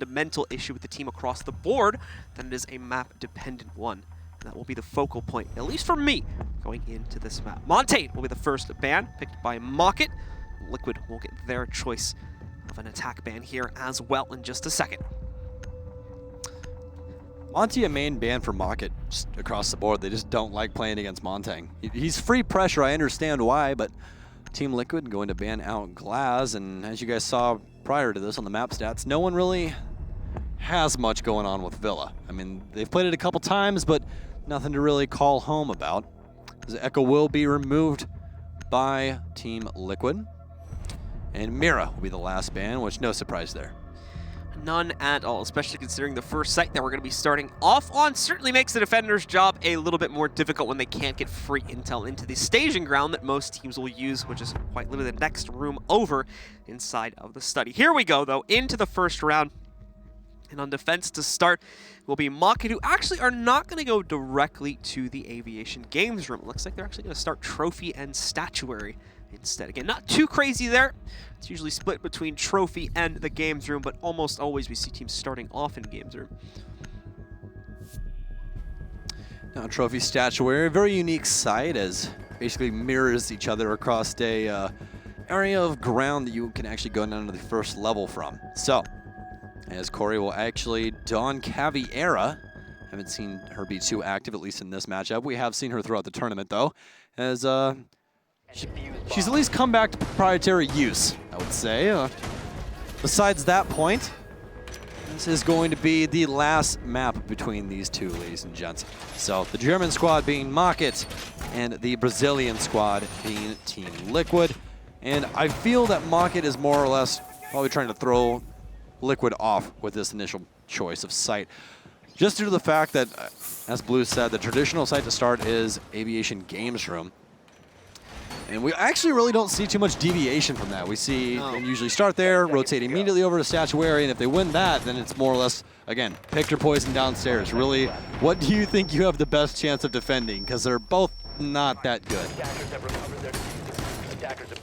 fundamental issue with the team across the board than it is a map-dependent one. And that will be the focal point, at least for me, going into this map. Monte will be the first ban, picked by MockIt. Liqiud will get their choice of an attack ban here as well in just a second. Monte a main ban for MockIt just across the board. They just don't like playing against Montang. He's free pressure, I understand why, but Team Liqiud going to ban out Glaz, and as you guys saw prior to this on the map stats, no one really has much going on with Villa. I mean, they've played it a couple times, but nothing to really call home about. The Echo will be removed by Team Liqiud, and Mira will be the last ban, which no surprise there. None at all, especially considering the first site that we're going to be starting off on certainly makes the defender's job a little bit more difficult when they can't get free intel into the staging ground that most teams will use, which is quite literally the next room over inside of the study. Here we go, though, into the first round. And on defense to start will be MockIt, who actually are not going to go directly to the aviation games room. It looks like they're actually going to start trophy and statuary instead. Again, not too crazy there. It's usually split between trophy and the games room, but almost always we see teams starting off in games room. Now, trophy statuary, a very unique site, as basically mirrors each other across a area of ground that you can actually go down to the first level from. So, as Corey will actually don Caviera. Haven't seen her be too active, at least in this matchup. We have seen her throughout the tournament, though, as she's at least come back to proprietary use, I would say. Besides that point, this is going to be the last map between these two, ladies and gents. So the German squad being MockIt and the Brazilian squad being Team Liqiud. And I feel that MockIt is more or less probably trying to throw Liqiud off with this initial choice of site. Just due to the fact that, as Blue said, the traditional site to start is Aviation Games Room. And we actually really don't see too much deviation from that. We see them usually start there, rotate immediately over to Statuary, and if they win that, then it's more or less, again, pick your poison downstairs. Really, what do you think you have the best chance of defending? Because they're both not that good.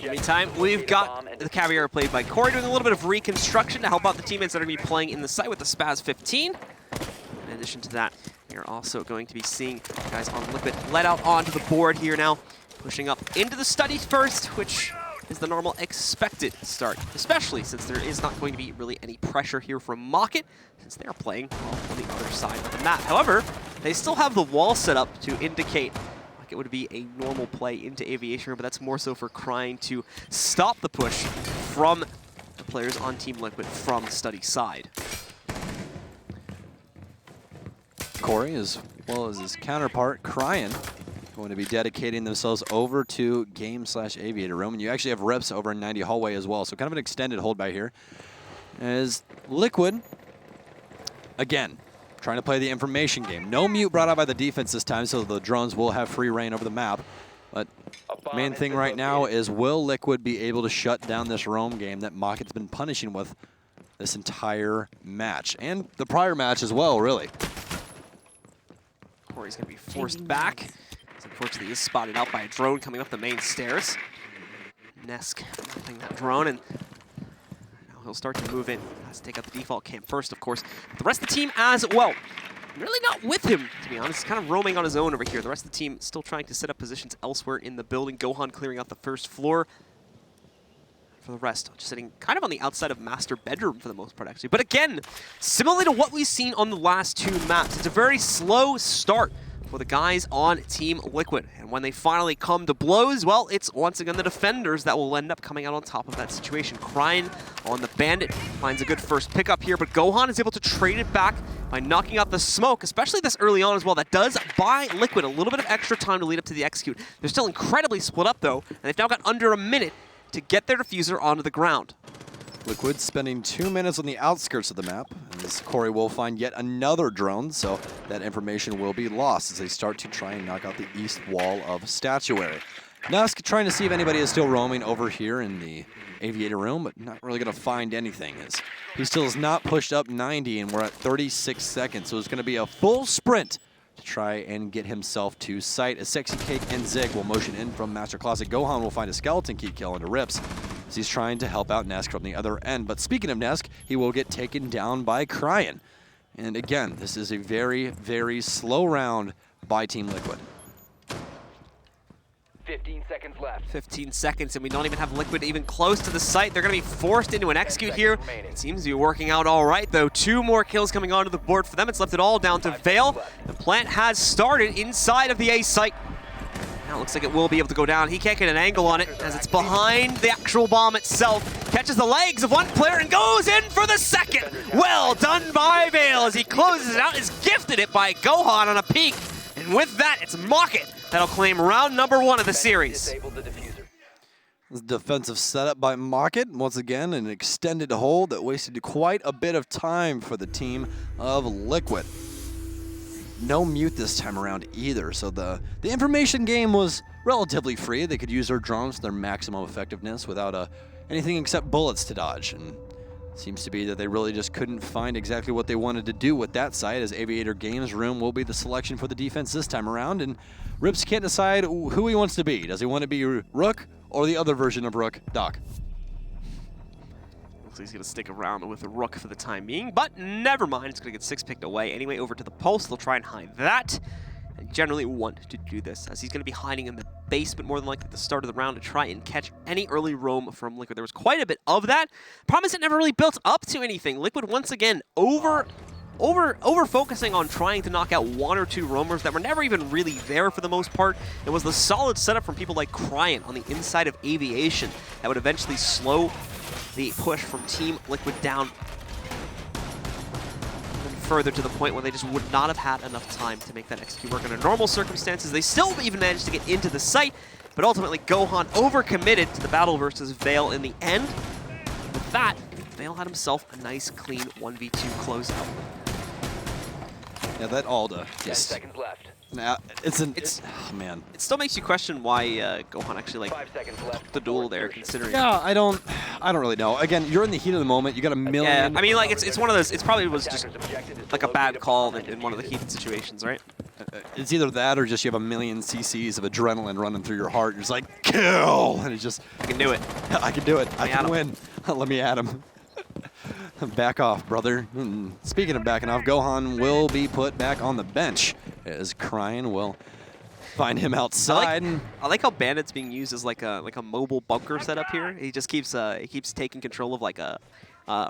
Meantime, we've got the Caviera played by Corey doing a little bit of reconstruction to help out the teammates that are going to be playing in the site with the Spaz 15. In addition to that, you're also going to be seeing guys on Liqiud let out onto the board here now. Pushing up into the study first, which is the normal expected start, especially since there is not going to be really any pressure here from MockIt, since they're playing on the other side of the map. However, they still have the wall set up to indicate like it would be a normal play into Aviation Room, but that's more so for trying to stop the push from the players on Team Liqiud from the study side. Corey, as well as his counterpart, Cryan, going to be dedicating themselves over to Game/Aviator Room. And you actually have reps over in 90 hallway as well. So kind of an extended hold by here. As Liqiud, again, trying to play the information game. No mute brought out by the defense this time, so the drones will have free reign over the map. But main thing right now is, will Liqiud be able to shut down this roam game that MockIt's been punishing with this entire match? And the prior match as well, really. Corey's going to be forced back. Unfortunately, he is spotted out by a drone coming up the main stairs. Nesk moving that drone, and now he'll start to move in. Has to take out the default camp first, of course. The rest of the team as well. Really not with him, to be honest. He's kind of roaming on his own over here. The rest of the team still trying to set up positions elsewhere in the building. Gohan clearing out the first floor. For the rest, just sitting kind of on the outside of master bedroom for the most part, actually. But again, similarly to what we've seen on the last two maps, it's a very slow start for the guys on Team Liqiud. And when they finally come to blows, well, it's once again the defenders that will end up coming out on top of that situation. Cryan on the Bandit finds a good first pickup here, but Gohan is able to trade it back by knocking out the smoke, especially this early on as well. That does buy Liqiud a little bit of extra time to lead up to the execute. They're still incredibly split up, though, and they've now got under a minute to get their diffuser onto the ground. Liqiud spending 2 minutes on the outskirts of the map, as Corey will find yet another drone, so that information will be lost as they start to try and knock out the east wall of Statuary. Nesk trying to see if anybody is still roaming over here in the Aviator Room, but not really going to find anything, as he still is not pushed up 90, and we're at 36 seconds, so it's going to be a full sprint to try and get himself to site. As Sexy Cake and Zig will motion in from Master Closet. Gohan will find a skeleton key kill into Rips. as he's trying to help out Nesk from the other end. But speaking of Nesk, he will get taken down by Cryan. And again, this is a very, very slow round by Team Liqiud. 15 seconds left. 15 seconds, and we don't even have Liqiud even close to the site. They're going to be forced into an execute here. It seems to be working out all right, though. 2 more kills coming onto the board for them. It's left it all down to Vale. The plant has started inside of the A site. Now it looks like it will be able to go down. He can't get an angle on it as it's behind the actual bomb itself. Catches the legs of one player and goes in for the second. Well done by Vale as he closes it out. Has gifted it by Gohan on a peek. And with that, it's MockIt that'll claim round number 1 of the series. This defensive setup by MockIt. Once again, an extended hold that wasted quite a bit of time for the team of Liqiud. No mute this time around either, so the information game was relatively free. They could use their drones to their maximum effectiveness without anything except bullets to dodge. And it seems to be that they really just couldn't find exactly what they wanted to do with that site, as Aviator Games Room will be the selection for the defense this time around. And Rips can't decide who he wants to be. Does he want to be Rook or the other version of Rook, Doc? Looks like he's going to stick around with a Rook for the time being, but never mind. It's going to get 6 picked away. Anyway, over to the Pulse. They'll try and hide that. And generally want to do this, as he's going to be hiding in the basement more than likely at the start of the round to try and catch any early roam from Liqiud. There was quite a bit of that. Problem is it never really built up to anything. Liqiud, once again, over focusing on trying to knock out 1 or 2 roamers that were never even really there for the most part. It was the solid setup from people like Cryan on the inside of Aviation that would eventually slow the push from Team Liqiud down even further, to the point where they just would not have had enough time to make that execute work. Under normal circumstances, they still even managed to get into the site, but ultimately Gohan overcommitted to the battle versus Vale in the end. With that, Vale had himself a nice, clean 1v2 closeout. Yeah, that Alda. 10 seconds left. Now, oh, man. It still makes you question why Gohan actually 5 seconds left. took the duel there, considering. Yeah, I don't really know. Again, you're in the heat of the moment. You got a million. Yeah, I mean, like it's one of those. It probably was just like a bad call in one of the heated situations, right? It's either that or just you have a million cc's of adrenaline running through your heart. You're just like, kill, and it's just. I can do it. I can do it. I can win. Let me at him. Back off, brother. Speaking of backing off, Gohan will be put back on the bench as Cryan will find him outside. I like how Bandit's being used as like a mobile bunker setup here. He just keeps taking control of like a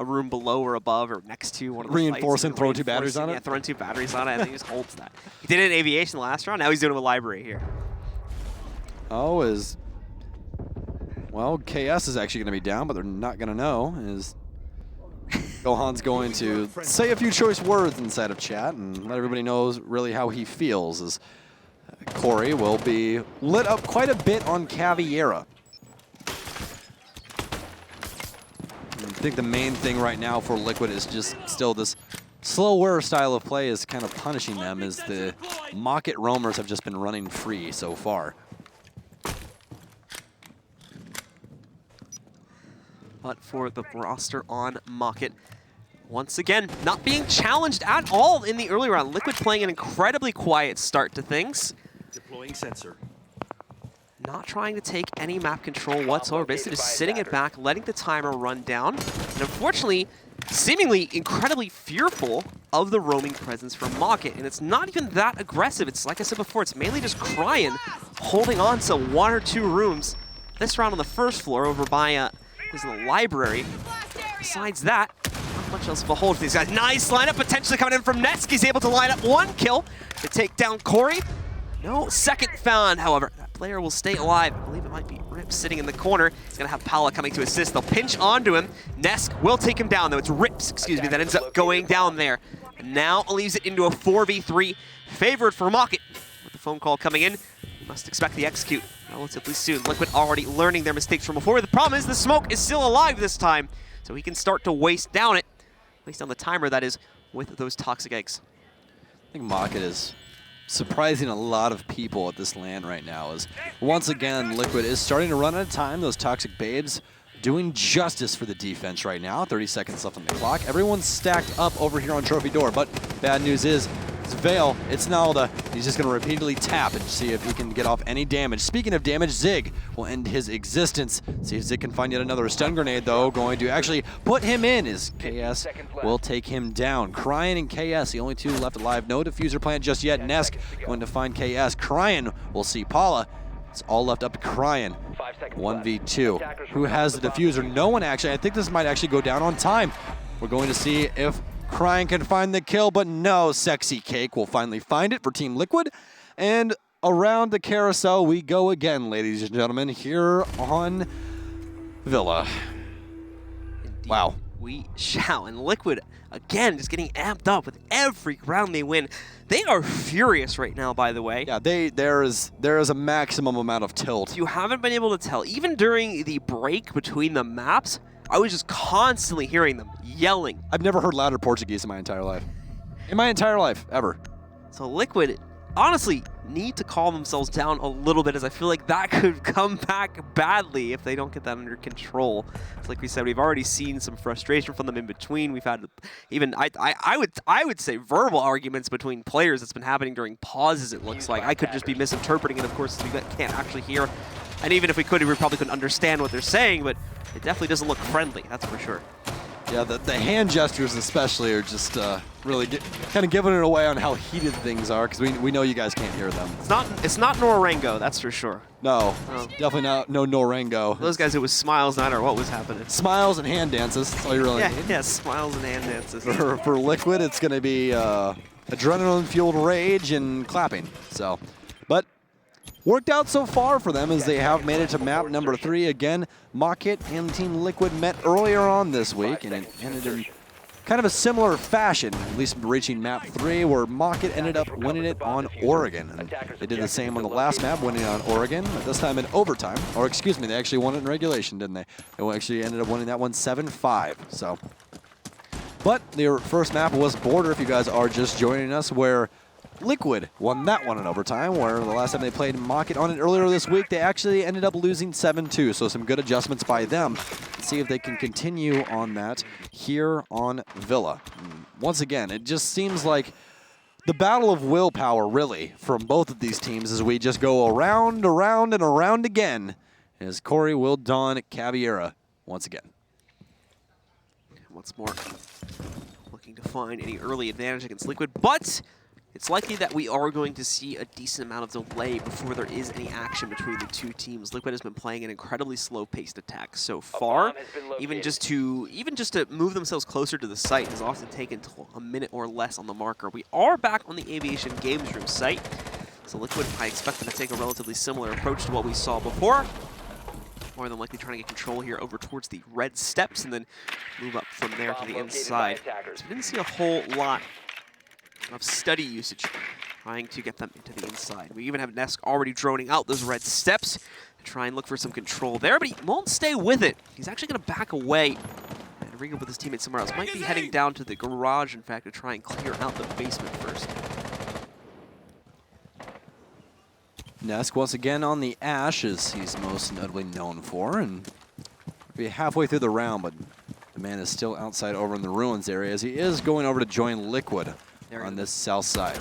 room below or above or next to one of the Reinforcing, fights, throwing 2 batteries on it? Yeah, throwing 2 batteries on it, and then he just holds that. He did it in Aviation last round, now he's doing it with Library here. Oh, well, KS is actually going to be down, but they're not going to know. Gohan's going to say a few choice words inside of chat and let everybody know really how he feels, as Corey will be lit up quite a bit on Caviera. I think the main thing right now for Liqiud is just still this slower style of play is kind of punishing them, as the MockIt roamers have just been running free so far. But for the roster on MockIt, once again, not being challenged at all in the early round. Liqiud playing an incredibly quiet start to things. Deploying sensor. Not trying to take any map control whatsoever, basically just sitting it back, letting the timer run down. And unfortunately, seemingly incredibly fearful of the roaming presence from MockIt. And it's not even that aggressive. It's like I said before, it's mainly just Cryan holding on to 1 or 2 rooms. This round on the first floor over by is in the Library. Besides that, not much else of a hold for these guys. Nice lineup potentially coming in from Nesk. He's able to line up 1 kill to take down Corey. No second found, however. That player will stay alive. I believe it might be Rips sitting in the corner. He's going to have Paula coming to assist. They'll pinch onto him. Nesk will take him down, though. It's Rips, excuse me, that ends up going down there. And now leaves it into a 4v3 favored for MockIt. With the phone call coming in, you must expect the execute relatively soon. Liqiud already learning their mistakes from before. The problem is the smoke is still alive this time, so he can start to waste down the timer, that is, with those toxic eggs. I think MockIt is surprising a lot of people at this LAN right now, as once again Liqiud is starting to run out of time. Those toxic babes doing justice for the defense right now. 30 seconds left on the clock. Everyone's stacked up over here on Trophy Door, but bad news is It's Vale, it's Nalda. He's just going to repeatedly tap and see if he can get off any damage. Speaking of damage, Zig will end his existence. See if Zig can find yet another stun grenade, though. Going to actually put him in as KS will take him down. Cryan and KS, the only two left alive. No diffuser plant just yet. Nesk going to find KS. Cryan will see Paula. It's all left up to Cryan. 1v2. Who has the diffuser? No one actually. I think this might actually go down on time. We're going to see if Cryan can find the kill, but no, Sexy Cake will finally find it for Team Liqiud. And around the carousel we go again, ladies and gentlemen, here on Villa. Indeed, wow. We shall. And Liqiud, again, just getting amped up with every round they win. They are furious right now, by the way. Yeah, there is a maximum amount of tilt. You haven't been able to tell. Even during the break between the maps, I was just constantly hearing them yelling. I've never heard louder Portuguese in my entire life. In my entire life, ever. So Liqiud, honestly, need to calm themselves down a little bit, as I feel like that could come back badly if they don't get that under control. It's like we said, we've already seen some frustration from them in between. We've had even I would say verbal arguments between players that's been happening during pauses. It looks like I could just be misinterpreting it. Of course, we can't actually hear, and even if we could, we probably couldn't understand what they're saying. But it definitely doesn't look friendly. That's for sure. Yeah, the hand gestures especially are just really kind of giving it away on how heated things are, because we know you guys can't hear them. It's not Norango, that's for sure. No, definitely not no Norango. Those guys, it was smiles no matter what was happening. Smiles and hand dances, that's all you really need. Yeah, smiles and hand dances. For Liqiud, it's going to be adrenaline-fueled rage and clapping. So, but worked out so far for them as they have made it to map number 3. Again, MockIt and Team Liqiud met earlier on this week, and it ended in kind of a similar fashion, at least reaching map 3, where MockIt ended up winning it on Oregon. And they did the same on the last map, winning on Oregon, but this time in overtime. Or excuse me, they actually won it in regulation, didn't they? They actually ended up winning that one 7-5. So, but their first map was Border, if you guys are just joining us, where Liqiud won that one in overtime, where the last time they played MockIt on it earlier this week, they actually ended up losing 7-2, so some good adjustments by them. Let's see if they can continue on that here on Villa. And once again, it just seems like the battle of willpower, really, from both of these teams as we just go around, around, and around again, as Corey will don Caviera once again. Once more, looking to find any early advantage against Liqiud, but it's likely that we are going to see a decent amount of delay before there is any action between the two teams. Liqiud has been playing an incredibly slow-paced attack so far. Even just to move themselves closer to the site has often taken a minute or less on the marker. We are back on the Aviation Games Room site, so Liqiud, I expect them to take a relatively similar approach to what we saw before. More than likely trying to get control here over towards the red steps and then move up from there to the inside. So we didn't see a whole lot of study usage, trying to get them into the inside. We even have Nesk already droning out those red steps to try and look for some control there, but he won't stay with it. He's actually going to back away and regroup with his teammates somewhere else. Might be heading down to the garage, in fact, to try and clear out the basement first. Nesk once again on the Ash, as he's most notably known for, and be halfway through the round, but the man is still outside over in the ruins area, as he is going over to join Liqiud on this south side.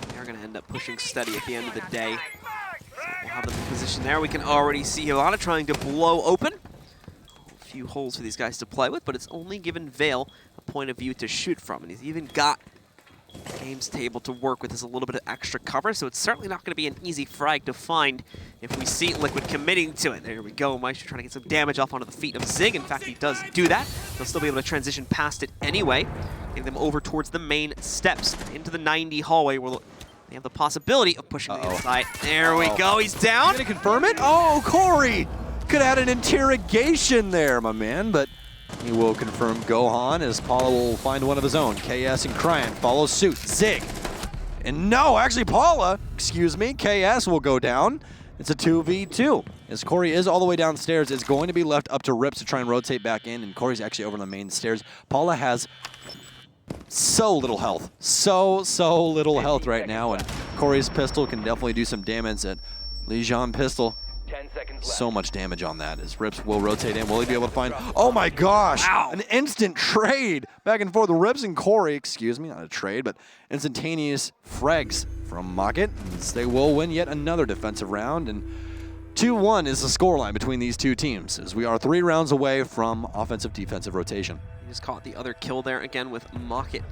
They're going to end up pushing steady at the end of the day. So we'll have them in position there. We can already see Hilana trying to blow open. A few holes for these guys to play with, but it's only given Vale a point of view to shoot from. And he's even got Games table to work with as a little bit of extra cover, so it's certainly not going to be an easy frag to find if we see Liqiud committing to it. There we go, Maestro trying to get some damage off onto the feet of Zig. In fact, he does do that. They'll still be able to transition past it anyway, getting them over towards the main steps into the 90 hallway where they have the possibility of pushing the inside. There we go, he's down. Gonna confirm it? Oh, Corey! Could have had an interrogation there, my man, but he will confirm Gohan as Paula will find one of his own. KS and Cryan follow suit. Zig. And no, actually Paula, excuse me, KS will go down. It's a 2v2. As Corey is all the way downstairs, it's going to be left up to Rips to try and rotate back in, and Corey's actually over on the main stairs. Paula has so little health. So little health right now, and Corey's pistol can definitely do some damage at Liqiud pistol. 10 seconds So much damage on that as Rips will rotate in. Will he be able to find? Oh my gosh! Wow. An instant trade back and forth. Rips and Corey, excuse me, not a trade, but instantaneous frags from MockIt. They will win yet another defensive round, and 2-1 is the scoreline between these two teams, as we are 3 rounds away from offensive-defensive rotation. He just caught the other kill there again with MockIt.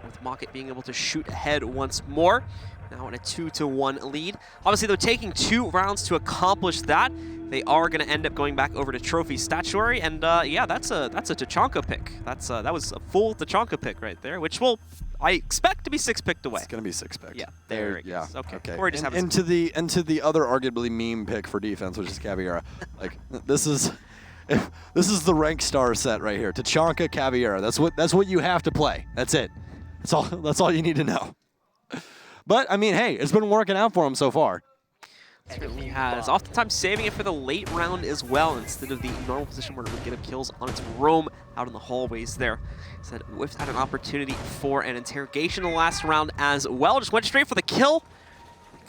With MockIt being able to shoot ahead once more. Now in a 2-1 lead. Obviously, they're taking 2 rounds to accomplish that. They are going to end up going back over to Trophy Statuary, and yeah, that's a Tachanka pick. That was a full Tachanka pick right there, which I expect to be 6-picked away. It's gonna be 6-picked. Yeah, there it yeah. is. Okay. Okay. Or just into the other arguably meme pick for defense, which is Caviera. Like this is the rank star set right here. Tachanka, Caviera. That's what you have to play. That's it. That's all you need to know. But I mean, hey, it's been working out for him so far. Certainly has. Oftentimes saving it for the late round as well, instead of the normal position where it would get up kills on its roam out in the hallways there. So that Whiff's had an opportunity for an interrogation in the last round as well. Just went straight for the kill.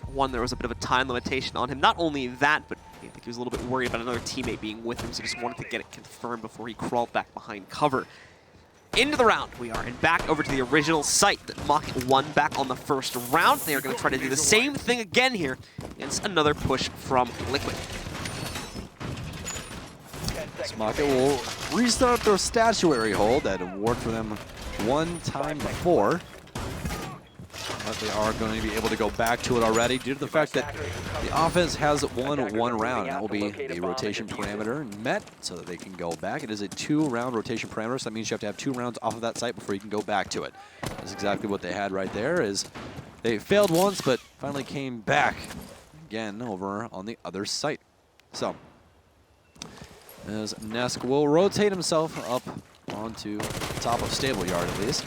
One, there was a bit of a time limitation on him. Not only that, but I think he was a little bit worried about another teammate being with him, so just wanted to get it confirmed before he crawled back behind cover. Into the round we are, and back over to the original site that MockIt won back on the first round. They are going to try to do the same thing again here against another push from Liqiud. MockIt will restart their statuary hold that had worked for them one time before. But they are going to be able to go back to it already due to the fact that the offense has won 1 round. That will be the rotation parameter met so that they can go back. It is a 2-round rotation parameter, so that means you have to have 2 rounds off of that site before you can go back to it. That's exactly what they had right there. Is they failed once, but finally came back again over on the other site. So, as Nesk will rotate himself up onto the top of Stable Yard at least.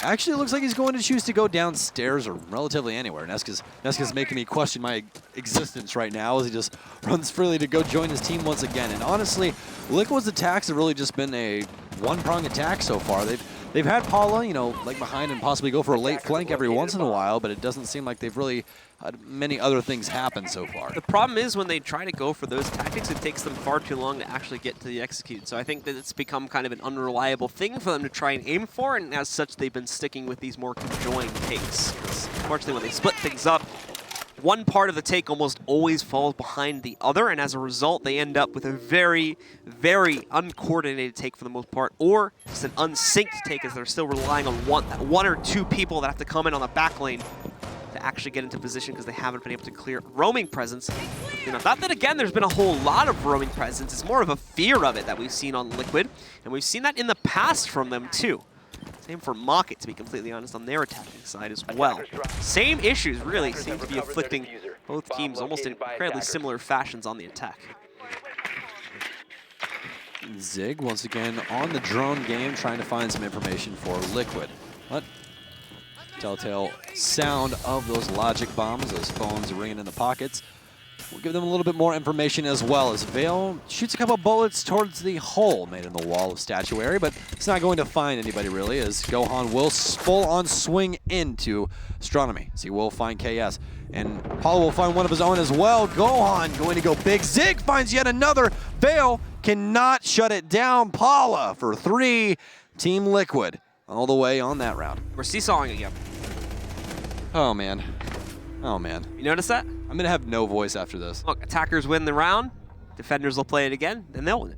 Actually, it looks like he's going to choose to go downstairs or relatively anywhere. Nesk is making me question my existence right now as he just runs freely to go join his team once again. And honestly, Liquid's attacks have really just been a one-prong attack so far. They've had Paula, you know, like behind and possibly go for a late flank every once in a while, but it doesn't seem like they've really had many other things happen so far. The problem is when they try to go for those tactics, it takes them far too long to actually get to the execute. So I think that it's become kind of an unreliable thing for them to try and aim for, and as such, they've been sticking with these more conjoined takes. Unfortunately, when they split things up, one part of the take almost always falls behind the other, and as a result, they end up with a very, very uncoordinated take for the most part, or just an unsynced take as they're still relying on one or two people that have to come in on the back lane to actually get into position because they haven't been able to clear roaming presence. You know, not that, again, there's been a whole lot of roaming presence. It's more of a fear of it that we've seen on Liqiud, and we've seen that in the past from them, too. Same for MockIt, to be completely honest, on their attacking side as well. Same issues really seem to be afflicting both teams almost in incredibly similar fashions on the attack. Zig, once again, on the drone game, trying to find some information for Liqiud. But telltale sound of those logic bombs, those phones ringing in the pockets. We'll give them a little bit more information as well as Vale shoots a couple bullets towards the hole made in the wall of statuary, but it's not going to find anybody really as Gohan will full-on swing into Astronomy. So he will find KS. And Paul will find one of his own as well. Gohan going to go big. Zig finds yet another. Vale cannot shut it down. Paula for 3. Team Liqiud all the way on that round. We're seesawing again. Oh, man. Oh, man. You notice that? I'm going to have no voice after this. Look, attackers win the round, defenders will play it again, and they'll win it.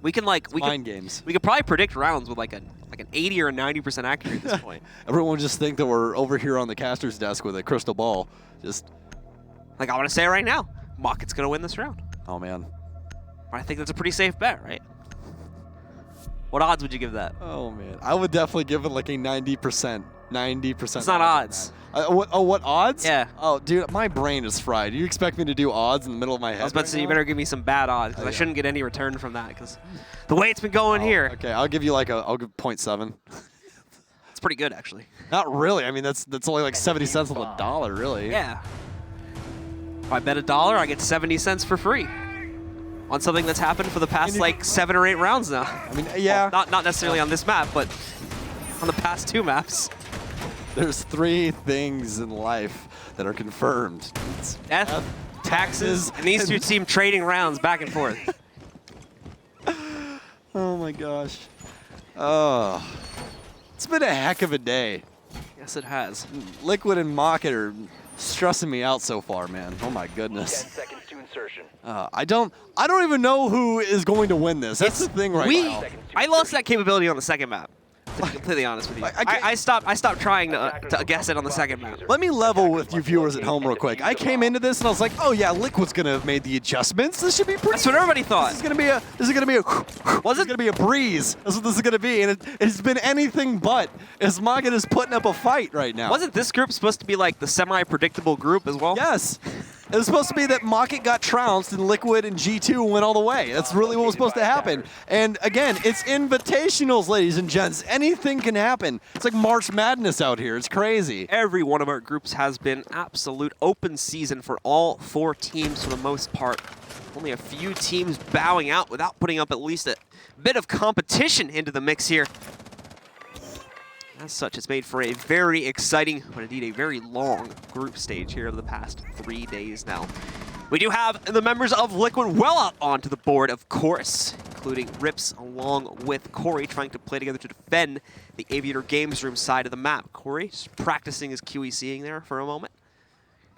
We can mind games. We could probably predict rounds with like an 80 or 90% accuracy at this point. Everyone would just think that we're over here on the caster's desk with a crystal ball. Just like I want to say it right now, MockIt's going to win this round. Oh man. I think that's a pretty safe bet, right? What odds would you give that? Oh man, I would definitely give it like a 90%. 90%. It's not odds. What odds? Yeah. Oh, dude, my brain is fried. You expect me to do odds in the middle of my head? I was about to say, you better give me some bad odds, because I shouldn't get any return from that, because the way it's been going here. Okay, I'll give you like I'll give 0.7. It's pretty good, actually. Not really. I mean, that's only like 70 cents on the dollar, really. Yeah. If I bet $1, I get 70 cents for free on something that's happened for the past like 7 or 8 rounds now. I mean, yeah. Well, not necessarily on this map, but on the past 2 maps. There's 3 things in life that are confirmed. It's Death, taxes, and these two team trading rounds back and forth. Oh my gosh. Oh, it's been a heck of a day. Yes, it has. Liqiud and MockIt are stressing me out so far, man. Oh my 10 goodness. seconds to insertion. I don't even know who is going to win this. That's the thing right now. I lost that capability on the second map. To be completely honest with you, I stopped trying to guess it on the second map. Let me level with you viewers at home real quick. I came into this and I was like, oh yeah, Liquid's gonna have made the adjustments. This should be pretty. That's what everybody thought. This is gonna be a. Was it gonna be a breeze? That's what this is gonna be, and it's been anything but. As MockIt is putting up a fight right now. Wasn't this group supposed to be like the semi-predictable group as well? Yes. It was supposed to be that MockIt got trounced and Liqiud and G2 went all the way. That's really what was supposed to happen. And again, it's invitationals, ladies and gents. Anything can happen. It's like March Madness out here. It's crazy. Every one of our groups has been absolute open season for all 4 teams for the most part. Only a few teams bowing out without putting up at least a bit of competition into the mix here. As such, it's made for a very exciting, but indeed a very long group stage here over the past 3 days now. We do have the members of Liqiud well up onto the board, of course, including Rips along with Corey trying to play together to defend the Aviator Games Room side of the map. Corey just practicing his QECing there for a moment.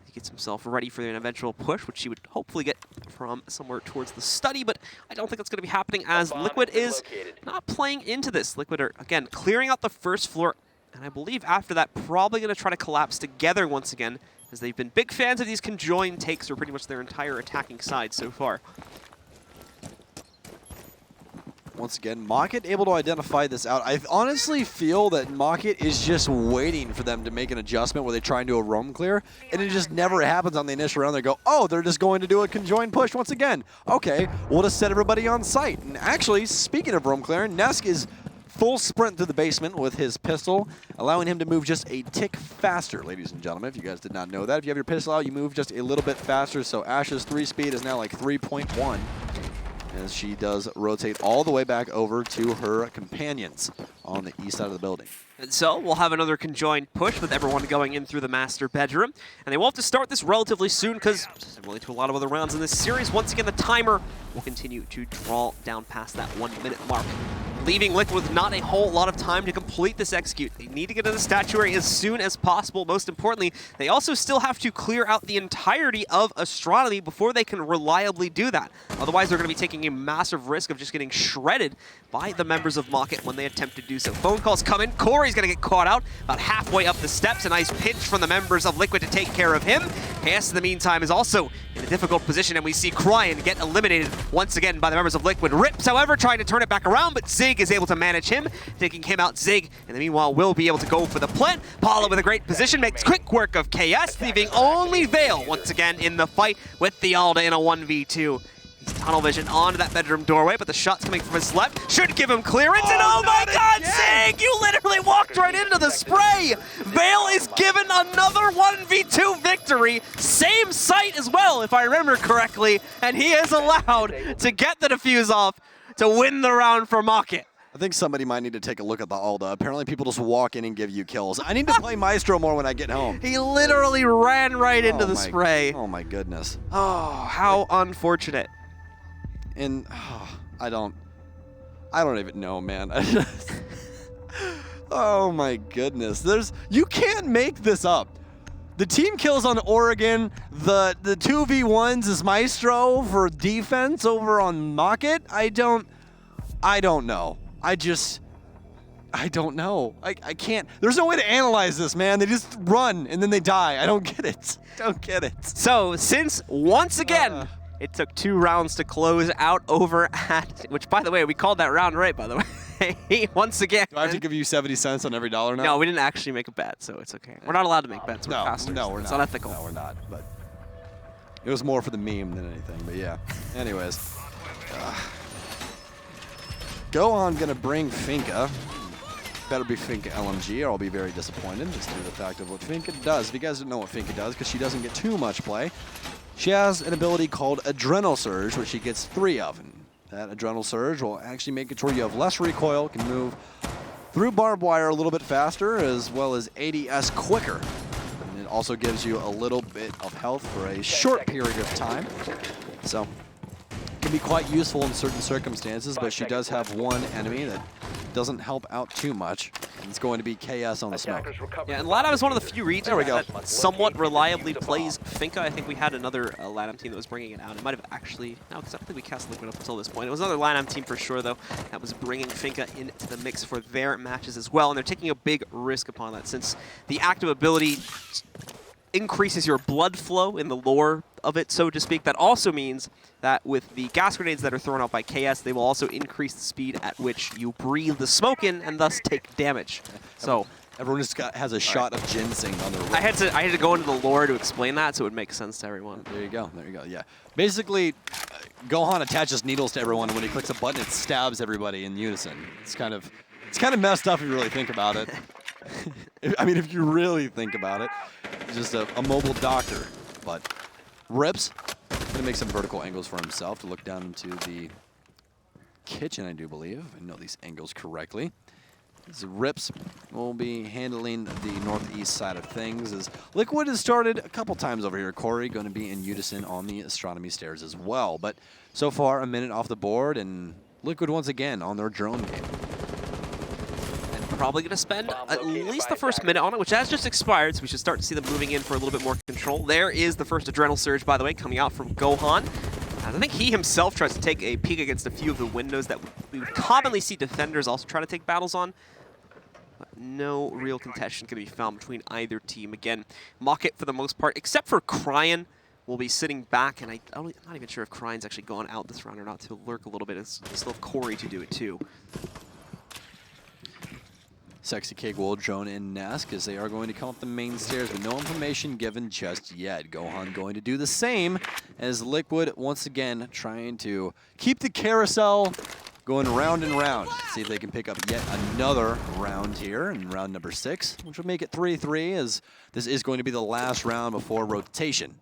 He gets himself ready for an eventual push, which he would hopefully get from somewhere towards the study, but I don't think that's going to be happening as Liqiud is not playing into this. Liqiud are, again, clearing out the first floor, and I believe after that, probably going to try to collapse together once again, as they've been big fans of these conjoined takes for pretty much their entire attacking side so far. Once again, MockIt able to identify this out. I honestly feel that MockIt is just waiting for them to make an adjustment where they try and do a roam clear, and it just never happens on the initial round. They go, oh, they're just going to do a conjoined push once again. Okay, we'll just set everybody on site. And actually, speaking of roam clearing, Nesk is full sprint through the basement with his pistol, allowing him to move just a tick faster, ladies and gentlemen. If you guys did not know that, if you have your pistol out, you move just a little bit faster. So Ash's 3 speed is now like 3.1. as she does rotate all the way back over to her companions on the east side of the building. And so we'll have another conjoined push with everyone going in through the master bedroom. And they will have to start this relatively soon because, similarly to a lot of other rounds in this series, once again the timer will continue to draw down past that 1 minute mark, leaving Liqiud with not a whole lot of time to complete this execute. They need to get to the statuary as soon as possible. Most importantly, they also still have to clear out the entirety of astronomy before they can reliably do that. Otherwise, they're going to be taking a massive risk of just getting shredded by the members of MockIt when they attempt to do so. Phone calls come in. Corey's going to get caught out about halfway up the steps. A nice pinch from the members of Liqiud to take care of him. KS, in the meantime, is also in a difficult position, and we see Cryan get eliminated once again by the members of Liqiud. Rips, however, trying to turn it back around, but Zig is able to manage him, taking him out. Zig, in the meanwhile, will be able to go for the plant. Paula with a great position, makes quick work of KS, leaving only Vale once again in the fight with the Alda in a 1v2. He's tunnel vision onto that bedroom doorway, but the shot's coming from his left. Should give him clearance, and oh my god, Zig! You literally walked right into the spray! Vale is given another 1v2 victory, same site as well, if I remember correctly, and he is allowed to get the defuse off to win the round for MockIt. I think somebody might need to take a look at the Alda. Apparently people just walk in and give you kills. I need to play Maestro more when I get home. He literally ran right into the spray. Oh my goodness. Oh, how unfortunate. And I don't even know, man. Oh my goodness. You can't make this up. The team kills on Oregon, the 2v1s is Maestro for defense over on MockIt. I don't know. I don't know. I can't. There's no way to analyze this, man. They just run and then they die. I don't get it. Don't get it. So, since once again, it took 2 rounds to close out over at, which by the way, we called that round right, by the way. Once again. Do I have to give you 70 cents on every dollar now? No, we didn't actually make a bet, so it's okay. We're not allowed to make bets. We're casters. No, we're not. It's unethical. No, we're not. But it was more for the meme than anything. But yeah. Anyways. Go on, gonna bring Finka. Better be Finka LMG or I'll be very disappointed just due to the fact of what Finka does. If you guys don't know what Finka does, because she doesn't get too much play, she has an ability called Adrenal Surge, which she gets 3 of. And that Adrenal Surge will actually make it to where you have less recoil, can move through barbed wire a little bit faster, as well as ADS quicker. And it also gives you a little bit of health for a short period of time. So can be quite useful in certain circumstances, but she does have one enemy that doesn't help out too much. It's going to be KS on the smoke. Yeah, and LATAM is one of the few regions that somewhat reliably plays Finka. I think we had another LATAM team that was bringing it out. It might have actually, no, because I don't think we cast Liqiud up until this point. It was another LATAM team for sure, though, that was bringing Finka into the mix for their matches as well. And they're taking a big risk upon that, since the active ability increases your blood flow in the lore of it, so to speak. That also means that with the gas grenades that are thrown out by KS, they will also increase the speed at which you breathe the smoke in and thus take damage. So everyone just has a shot of ginseng on their rope. I had to go into the lore to explain that, so it would make sense to everyone. There you go. There you go. Yeah. Basically, Gohan attaches needles to everyone, and when he clicks a button, it stabs everybody in unison. It's kind of messed up if you really think about it. I mean, if you really think about it, he's just a mobile doctor. But Rips going to make some vertical angles for himself to look down into the kitchen, I do believe. I know these angles correctly. As Rips will be handling the northeast side of things, as Liqiud has started a couple times over here. Corey going to be in unison on the astronomy stairs as well. But so far, a minute off the board, and Liqiud once again on their drone game. Probably going to spend at least the first minute on it, which has just expired, so we should start to see them moving in for a little bit more control. There is the first adrenal surge, by the way, coming out from Gohan. I think he himself tries to take a peek against a few of the windows that we would commonly see defenders also try to take battles on. But no real contention can be found between either team. Again, MockIt for the most part, except for Cryan, will be sitting back, and I'm not even sure if Cryan's actually gone out this round or not to lurk a little bit. It's still have Corey to do it too. Sexy Cake will drone in Nesk as they are going to come up the main stairs with no information given just yet. Gohan going to do the same as Liqiud once again trying to keep the carousel going round and round. See if they can pick up yet another round here in round number 6, which will make it 3-3 as this is going to be the last round before rotation.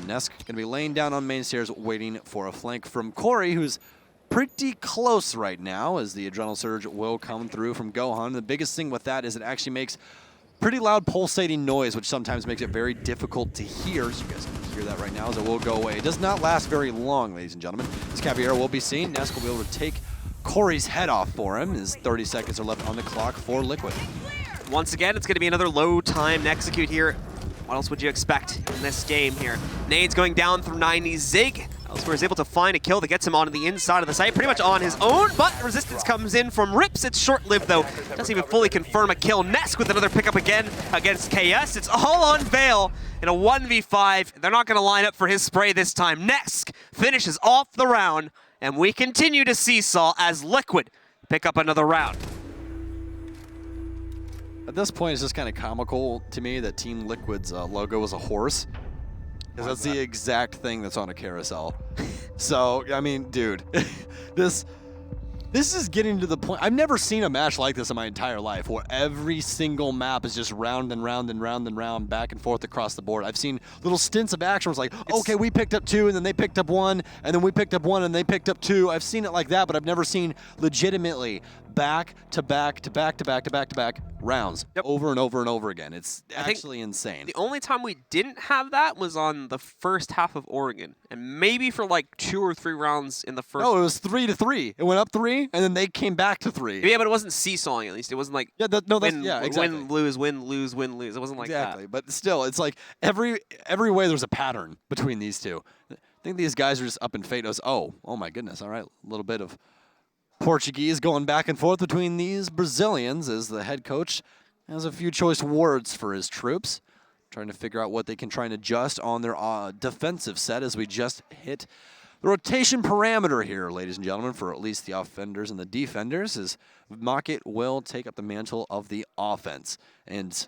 Nesk going to be laying down on main stairs waiting for a flank from Corey, who's pretty close right now, as the adrenal surge will come through from Gohan. The biggest thing with that is it actually makes pretty loud pulsating noise, which sometimes makes it very difficult to hear. So you guys can hear that right now as it will go away. It does not last very long, ladies and gentlemen. This Caviar will be seen. Nesk will be able to take Corey's head off for him, as 30 seconds are left on the clock for Liqiud. Once again, it's going to be another low-timed execute here. What else would you expect in this game here? Nades going down through 90. Zig elsewhere is able to find a kill that gets him onto the inside of the site, pretty much on his own, but resistance comes in from Rips. It's short-lived, though. Doesn't even fully confirm a kill. Nesk with another pickup again against KS. It's all on Vale in a 1v5. They're not going to line up for his spray this time. Nesk finishes off the round, and we continue to seesaw as Liqiud pick up another round. At this point, it's just kind of comical to me that Team Liquid's logo is a horse. Because that's the exact thing that's on a carousel. So, I mean, dude, this is getting to the point. I've never seen a match like this in my entire life, where every single map is just round and round and round and round, back and forth across the board. I've seen little stints of action where it's like, okay, we picked up 2, and then they picked up 1, and then we picked up 1, and they picked up 2. I've seen it like that, but I've never seen legitimately back to back to back to back to back to back rounds over and over and over again. It's actually insane. The only time we didn't have that was on the first half of Oregon, and maybe for like 2 or 3 rounds in the first. No, it was 3-3. It went up 3, and then they came back to 3. Yeah, but it wasn't seesawing. At least it wasn't like exactly. Win, lose, win, lose, win, lose. It wasn't like that. Exactly, but still, it's like every way there's a pattern between these two. I think these guys are just up in fate. Oh my goodness! All right, a little bit of Portuguese going back and forth between these Brazilians, as the head coach has a few choice words for his troops, trying to figure out what they can try and adjust on their defensive set as we just hit the rotation parameter here, ladies and gentlemen, for at least the offenders and the defenders, as MockIt will take up the mantle of the offense. And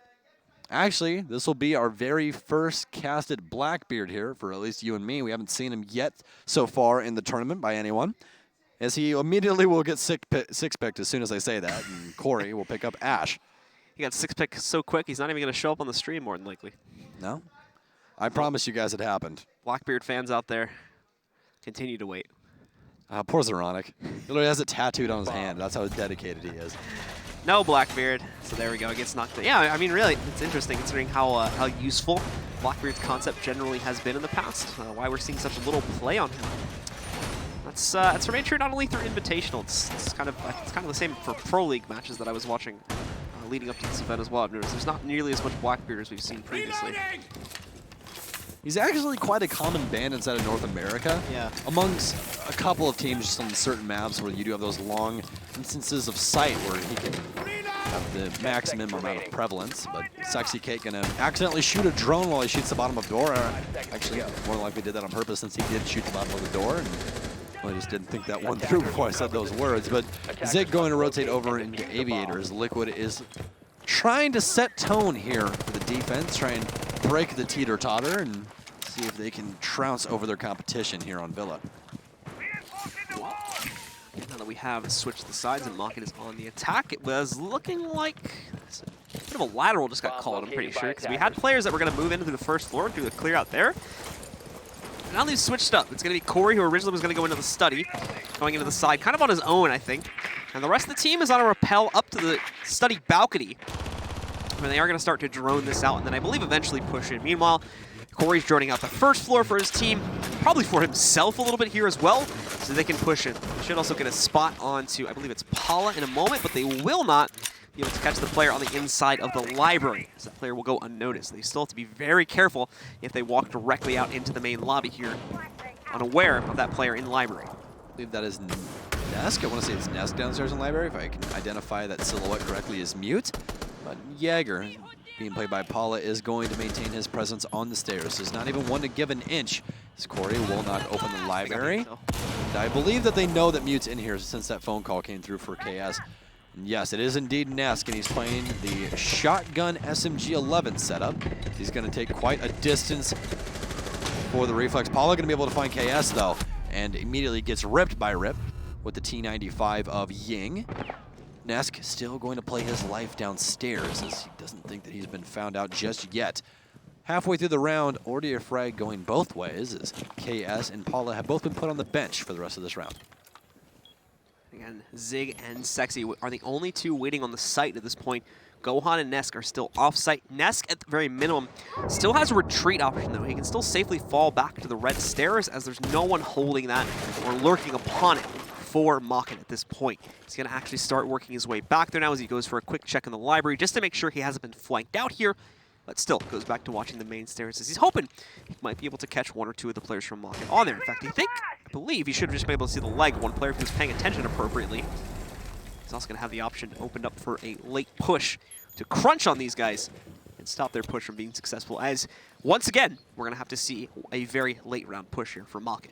actually, this will be our very first casted Blackbeard here for at least you and me. We haven't seen him yet so far in the tournament by anyone, as he immediately will get six-picked as soon as I say that, and Corey will pick up Ash. He got 6-picked so quick, he's not even going to show up on the stream, more than likely. No? I promise you guys it happened. Blackbeard fans out there, continue to wait. Poor Zeronic. He literally has it tattooed on his hand. That's how dedicated he is. No Blackbeard. So there we go. It gets knocked out. Yeah, I mean, really, it's interesting considering how useful Blackbeard's concept generally has been in the past. Why we're seeing such little play on him. That's remained true not only through Invitational. It's kind of the same for Pro League matches that I was watching leading up to this event as well. I've noticed there's not nearly as much Blackbeard as we've seen previously. He's actually quite a common ban inside of North America. Yeah. Amongst a couple of teams just on certain maps where you do have those long instances of sight where he can have the maximum amount of prevalence. But Sexy Cake gonna accidentally shoot a drone while he shoots the bottom of the door. Actually, more than likely did that on purpose since he did shoot the bottom of the door. And I just didn't think that one through before I said those words. But Zig going to rotate over into Aviators. Liqiud is trying to set tone here for the defense, try and break the teeter-totter and see if they can trounce over their competition here on Villa. Now that we have switched the sides and MockIt is on the attack, it was looking like a bit of a lateral just got called, I'm pretty sure, because we had players that were going to move into the first floor and do the clear out there. And now they've switched up. It's going to be Corey, who originally was going to go into the study, going into the side, kind of on his own, I think. And the rest of the team is on a rappel up to the study balcony, where they are going to start to drone this out and then I believe eventually push in. Meanwhile, Corey's droning out the first floor for his team, probably for himself a little bit here as well, so they can push in. They should also get a spot onto, I believe it's Paula in a moment, but they will not be able to catch the player on the inside of the library, so that player will go unnoticed. They still have to be very careful if they walk directly out into the main lobby here, unaware of that player in the library. I believe that is Nesk. I want to say it's Nesk downstairs in the library, if I can identify that silhouette correctly is Mute. But Jaeger, being played by Paula, is going to maintain his presence on the stairs. There's not even one to give an inch, as Corey will not open the library. And I believe that they know that Mute's in here since that phone call came through for KS. And yes, it is indeed Nesk, and he's playing the shotgun SMG-11 setup. He's going to take quite a distance for the reflex. Paula going to be able to find KS, though, and immediately gets ripped by Rip with the T95 of Ying. Nesk still going to play his life downstairs as he doesn't think that he's been found out just yet. Halfway through the round, Ordia frag going both ways as KS and Paula have both been put on the bench for the rest of this round. Again, Zig and Sexy are the only two waiting on the site at this point. Gohan and Nesk are still off-site. Nesk, at the very minimum, still has a retreat option, though. He can still safely fall back to the red stairs as there's no one holding that or lurking upon it for MockIt at this point. He's going to actually start working his way back there now as he goes for a quick check in the library just to make sure he hasn't been flanked out here, but still goes back to watching the main stairs as he's hoping he might be able to catch one or two of the players from MockIt on there. In fact, I believe he should have just been able to see the leg of one player if he was paying attention appropriately. He's also going to have the option opened up for a late push to crunch on these guys and stop their push from being successful, as once again, we're going to have to see a very late round push here for MockIt.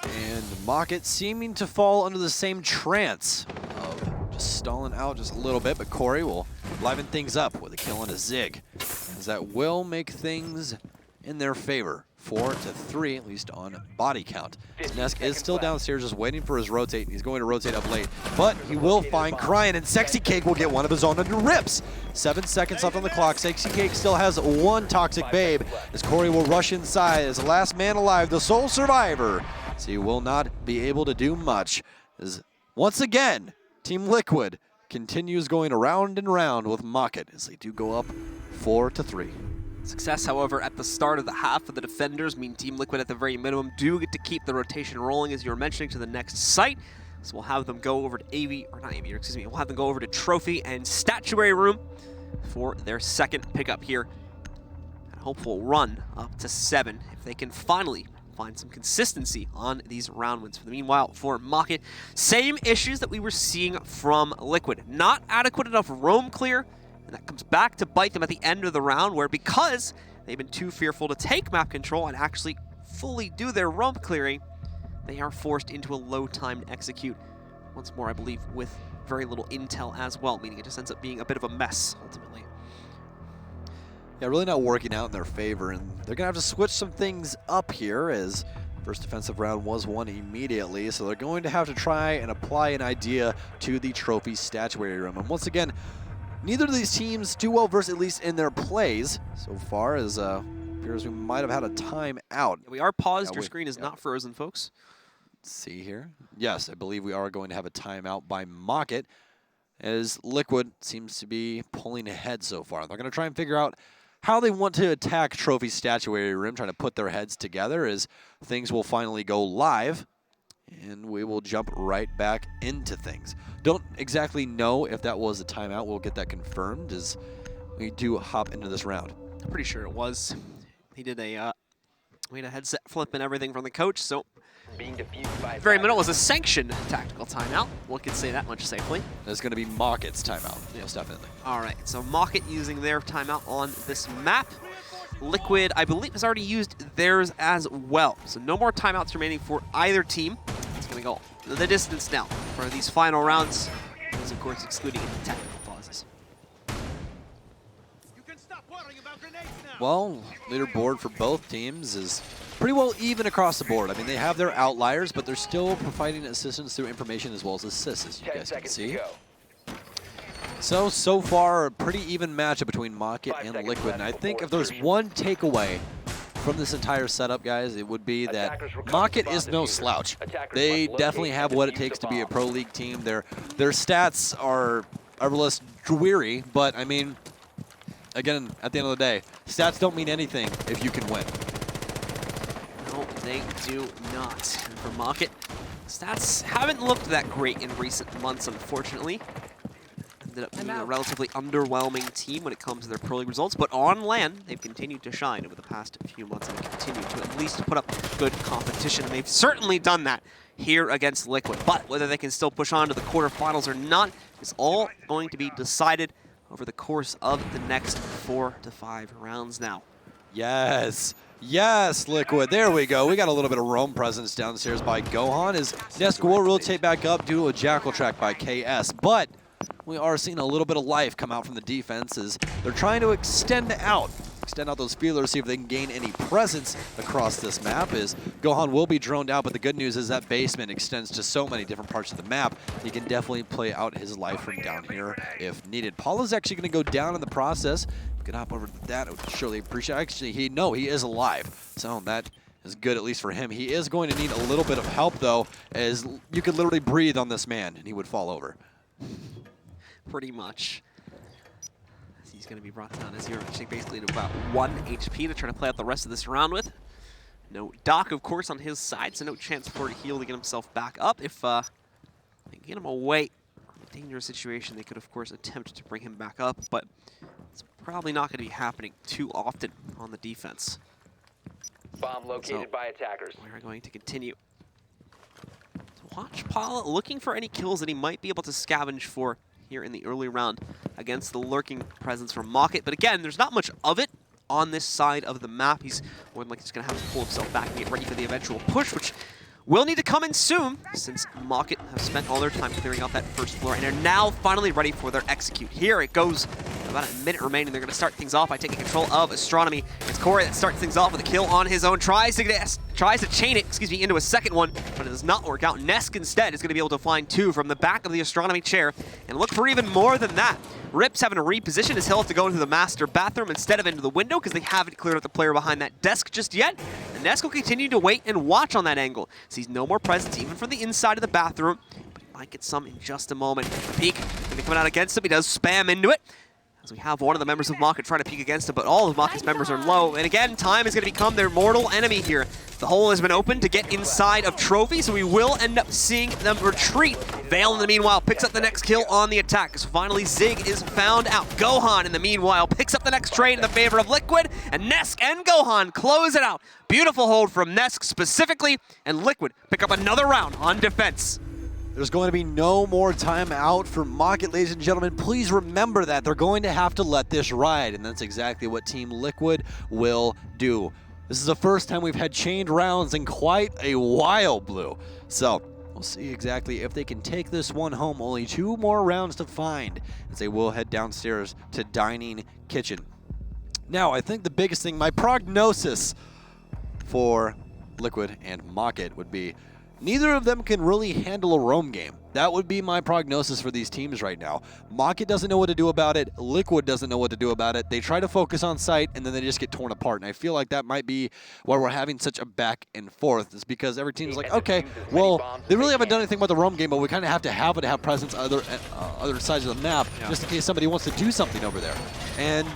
And MockIt seeming to fall under the same trance of just stalling out just a little bit, but Corey will liven things up with a kill and a Zig, as that will make things in their favor. 4-3, at least on body count. Nesk is still downstairs just waiting for his rotate, and he's going to rotate up late. But he will find Cryan, and Sexy Cake will get one of his own under Rips. 7 seconds left on the clock. Sexy Cake still has one Toxic Babe, as Corey will rush inside as the last man alive, the sole survivor. So he will not be able to do much, as once again, Team Liqiud continues going around and round with MockIt, as they do go up 4-3. Success, however, at the start of the half for the defenders mean Team Liqiud at the very minimum do get to keep the rotation rolling, as you were mentioning, to the next site. So we'll have them go over to we'll have them go over to Trophy and Statuary Room for their second pickup here. And hopeful run up to 7 if they can finally find some consistency on these round wins. For the meanwhile, for MockIt, same issues that we were seeing from Liqiud. Not adequate enough roam clear, and that comes back to bite them at the end of the round, where because they've been too fearful to take map control and actually fully do their roam clearing, they are forced into a low timed execute. Once more, I believe, with very little intel as well, meaning it just ends up being a bit of a mess, ultimately. Yeah, really not working out in their favor, and they're going to have to switch some things up here, as first defensive round was won immediately, so they're going to have to try and apply an idea to the Trophy Statuary Room. And once again, neither of these teams too well versed, at least in their plays so far, as appears we might have had a time out. We are paused. Your screen is not frozen, folks. see here. Yes, I believe we are going to have a timeout by MockIt, as Liqiud seems to be pulling ahead so far. They're going to try and figure out how they want to attack Trophy Statuary Room, trying to put their heads together as things will finally go live, and we will jump right back into things. Don't exactly know if that was a timeout. We'll get that confirmed as we do hop into this round. I'm pretty sure it was. He did a we had a headset flip and everything from the coach, so Being defused by very middle was a sanctioned tactical timeout. One could say that much safely. It's going to be MockIt's timeout, yes, definitely. All right, so MockIt using their timeout on this map. Liqiud, I believe, has already used theirs as well. So no more timeouts remaining for either team. It's going to go the distance now for these final rounds. This, of course, excluding any technical pauses. Well, leaderboard for both teams is pretty well even across the board. I mean, they have their outliers, but they're still providing assistance through information as well as assists, as you 10 guys can seconds to see. go. So far, a pretty even matchup between MockIt 5 and seconds Liqiud. And I left think before if there's insertion. one takeaway from this entire setup, guys, it would be that Attackers recover MockIt bomb is no diffuser. slouch. Attackers They must definitely locate have and what it defuse takes the to be a bomb. pro league team. Their stats are less dreary, but I mean, again, at the end of the day, stats don't mean anything if you can win. No, they do not. And for MockIt, stats haven't looked that great in recent months, unfortunately. Ended up being a relatively underwhelming team when it comes to their pro league results, but on LAN, they've continued to shine over the past few months and continue to at least put up good competition, and they've certainly done that here against Liqiud. But whether they can still push on to the quarterfinals or not is all going to be decided over the course of the next 4 to 5 rounds now. Yes. Yes, Liqiud. There we go. We got a little bit of roam presence downstairs by Gohan as Nesk will rotate back up due to a Jackal track by KS. But we are seeing a little bit of life come out from the defense as they're trying to extend out those feelers, see if they can gain any presence across this map. As Gohan will be droned out, but the good news is that basement extends to so many different parts of the map. He can definitely play out his life from down here if needed. Paula's actually going to go down in the process. We can hop over to that. I would surely appreciate. Actually, he is alive, so that is good at least for him. He is going to need a little bit of help though, as you could literally breathe on this man and he would fall over. Pretty much. He's going to be brought down as you're basically to about 1 HP to try to play out the rest of this round with. No Doc, of course, on his side, so no chance for heal to get himself back up. If they can get him away from a dangerous situation, they could, of course, attempt to bring him back up, but it's probably not going to be happening too often on the defense. Bomb located by attackers. We're going to continue to watch Paula looking for any kills that he might be able to scavenge for here in the early round against the lurking presence from MockIt. But again, there's not much of it on this side of the map. He's more than likely just going to have to pull himself back and get ready for the eventual push, which will need to come in soon, since MockIt have spent all their time clearing out that first floor and are now finally ready for their execute. Here it goes. About a minute remaining. They're going to start things off by taking control of Astronomy. It's Corey that starts things off with a kill on his own. Tries to chain it, into a second one, but it does not work out. Nesk instead is going to be able to find 2 from the back of the Astronomy chair and look for even more than that. Rip's having to reposition as he'll have to go into the master bathroom instead of into the window because they haven't cleared out the player behind that desk just yet. And Nesk will continue to wait and watch on that angle. Sees no more presence even from the inside of the bathroom, but he might get some in just a moment. Peek, going to come out against him. He does spam into it, as we have one of the members of MockIt trying to peek against him, but all of MockIt's members are low. And again, time is going to become their mortal enemy here. The hole has been opened to get inside of Trophy, so we will end up seeing them retreat. Vale, in the meanwhile, picks up the next kill on the attack, so finally Zig is found out. Gohan, in the meanwhile, picks up the next trade in the favor of Liqiud, and Nesk and Gohan close it out. Beautiful hold from Nesk specifically, and Liqiud pick up another round on defense. There's going to be no more time out for MockIt, ladies and gentlemen. Please remember that. They're going to have to let this ride, and that's exactly what Team Liqiud will do. This is the first time we've had chained rounds in quite a while, Blue. So we'll see exactly if they can take this one home. Only 2 more rounds to find as they will head downstairs to Dining Kitchen. Now, I think the biggest thing, my prognosis for Liqiud and MockIt would be neither of them can really handle a roam game. That would be my prognosis for these teams right now. MockIt doesn't know what to do about it. Liqiud doesn't know what to do about it. They try to focus on site, and then they just get torn apart. And I feel like that might be why we're having such a back and forth. Is because every team's like, okay, well, they really haven't done anything about the roam game, but we kind of have to have it to have presence on other sides of the map, just in case somebody wants to do something over there. And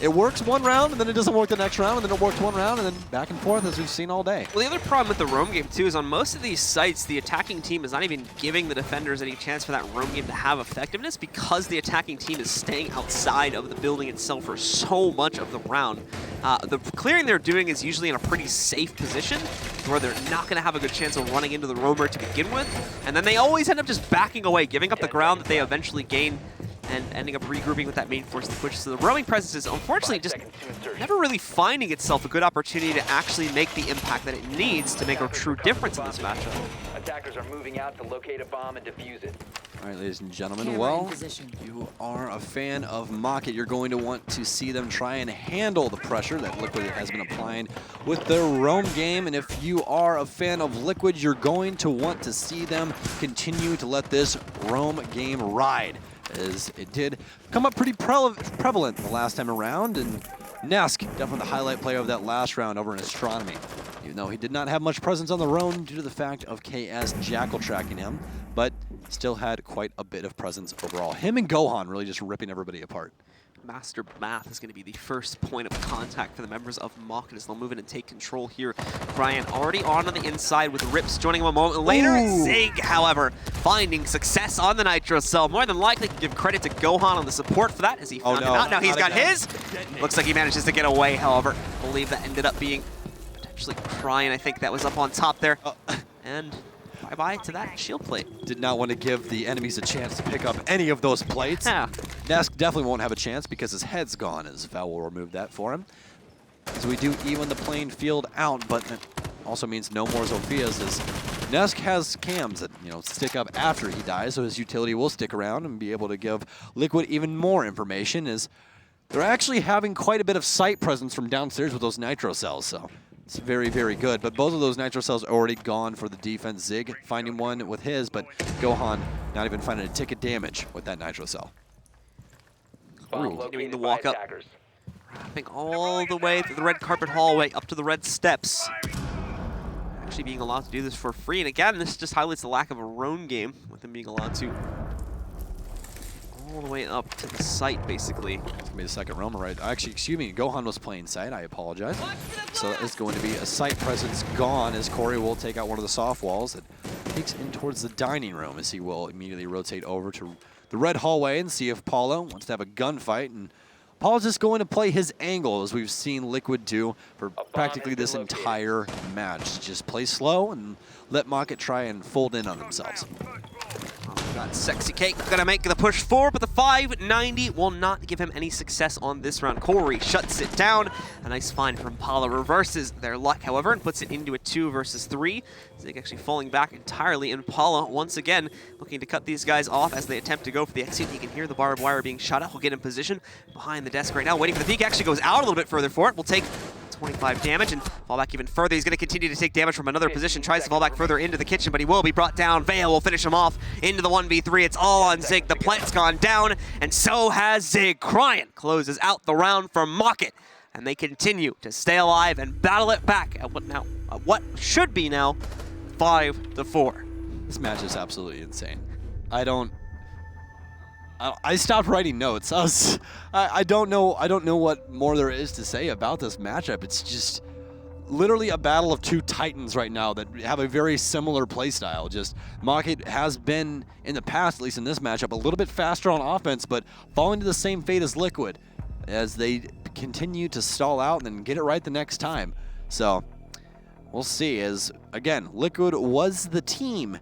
it works one round, and then it doesn't work the next round, and then it works one round, and then back and forth, as we've seen all day. Well, the other problem with the roam game, too, is on most of these sites, the attacking team is not even giving the defenders any chance for that roam game to have effectiveness because the attacking team is staying outside of the building itself for so much of the round. The clearing they're doing is usually in a pretty safe position where they're not going to have a good chance of running into the roamer to begin with, and then they always end up just backing away, giving up the ground that they eventually gain, and ending up regrouping with that main force to push. So the roaming presence is unfortunately just never really finding itself a good opportunity to actually make the impact that it needs to make a true difference in this matchup. Attackers are moving out to locate a bomb and defuse it. All right, ladies and gentlemen, well, you are a fan of MockIt. You're going to want to see them try and handle the pressure that Liqiud has been applying with their roam game. And if you are a fan of Liqiud, you're going to want to see them continue to let this roam game ride, as it did come up pretty prevalent the last time around. And Nesk, definitely the highlight player of that last round over in Astronomy. Even though he did not have much presence on the roam due to the fact of KS Jackal tracking him, but still had quite a bit of presence overall. Him and Gohan really just ripping everybody apart. Master Math is going to be the first point of contact for the members of MockIt as they'll move in and take control here. Brian already on the inside with Rips joining him a moment later. Ooh. Zig, however, finding success on the Nitro Cell. More than likely can give credit to Gohan on the support for that as he found it out. Now he's got his. Looks like he manages to get away, however. I believe that ended up being potentially Brian. I think that was up on top there. And bye-bye to that shield plate. Did not want to give the enemies a chance to pick up any of those plates. Yeah. Nesk definitely won't have a chance because his head's gone, as Val will remove that for him. So we do even the playing field out, but that also means no more Zophias, as Nesk has cams that, stick up after he dies, so his utility will stick around and be able to give Liqiud even more information, as they're actually having quite a bit of sight presence from downstairs with those Nitro Cells, so it's very, very good. But both of those Nitro Cells are already gone for the defense. Zig finding one with his, but Gohan not even finding a tick of damage with that Nitro Cell. Continuing the walk up, wrapping all the way through the red carpet hallway up to the red steps. Actually being allowed to do this for free. And again, this just highlights the lack of a roam game with him being allowed to all the way up to the site, basically. It's going to be the second roamer, right? Actually, excuse me, Gohan was playing site. I apologize. So that is going to be a site presence gone, as Corey will take out one of the soft walls that takes in towards the dining room, as he will immediately rotate over to the red hallway and see if Paulo wants to have a gunfight. And Paulo's just going to play his angle, as we've seen Liqiud do for practically this entire match. Just play slow and let MockIt try and fold in on themselves. Got Sexy Cake gonna make the push forward, but the 590 will not give him any success on this round. Corey shuts it down. A nice find from Paulo reverses their luck, however, and puts it into a 2 versus 3. Zig actually falling back entirely, and Paulo once again looking to cut these guys off as they attempt to go for the exit. You can hear the barbed wire being shot out. He'll get in position behind the desk right now, waiting for the peek. Actually goes out a little bit further for it. Will take 25 damage and fall back even further. He's going to continue to take damage from another position. Tries to fall back further into the kitchen, but he will be brought down. Vale will finish him off into the 1v3. It's all on Zig. The plant's gone down, and so has Zig. Crying closes out the round for MockIt, and they continue to stay alive and battle it back at what should be now 5-4. This match is absolutely insane. I stopped writing notes. I don't know what more there is to say about this matchup. It's just literally a battle of two titans right now that have a very similar playstyle. Just MockIt has been, in the past, at least in this matchup, a little bit faster on offense, but falling to the same fate as Liqiud as they continue to stall out and then get it right the next time. So we'll see, as again, Liqiud was the team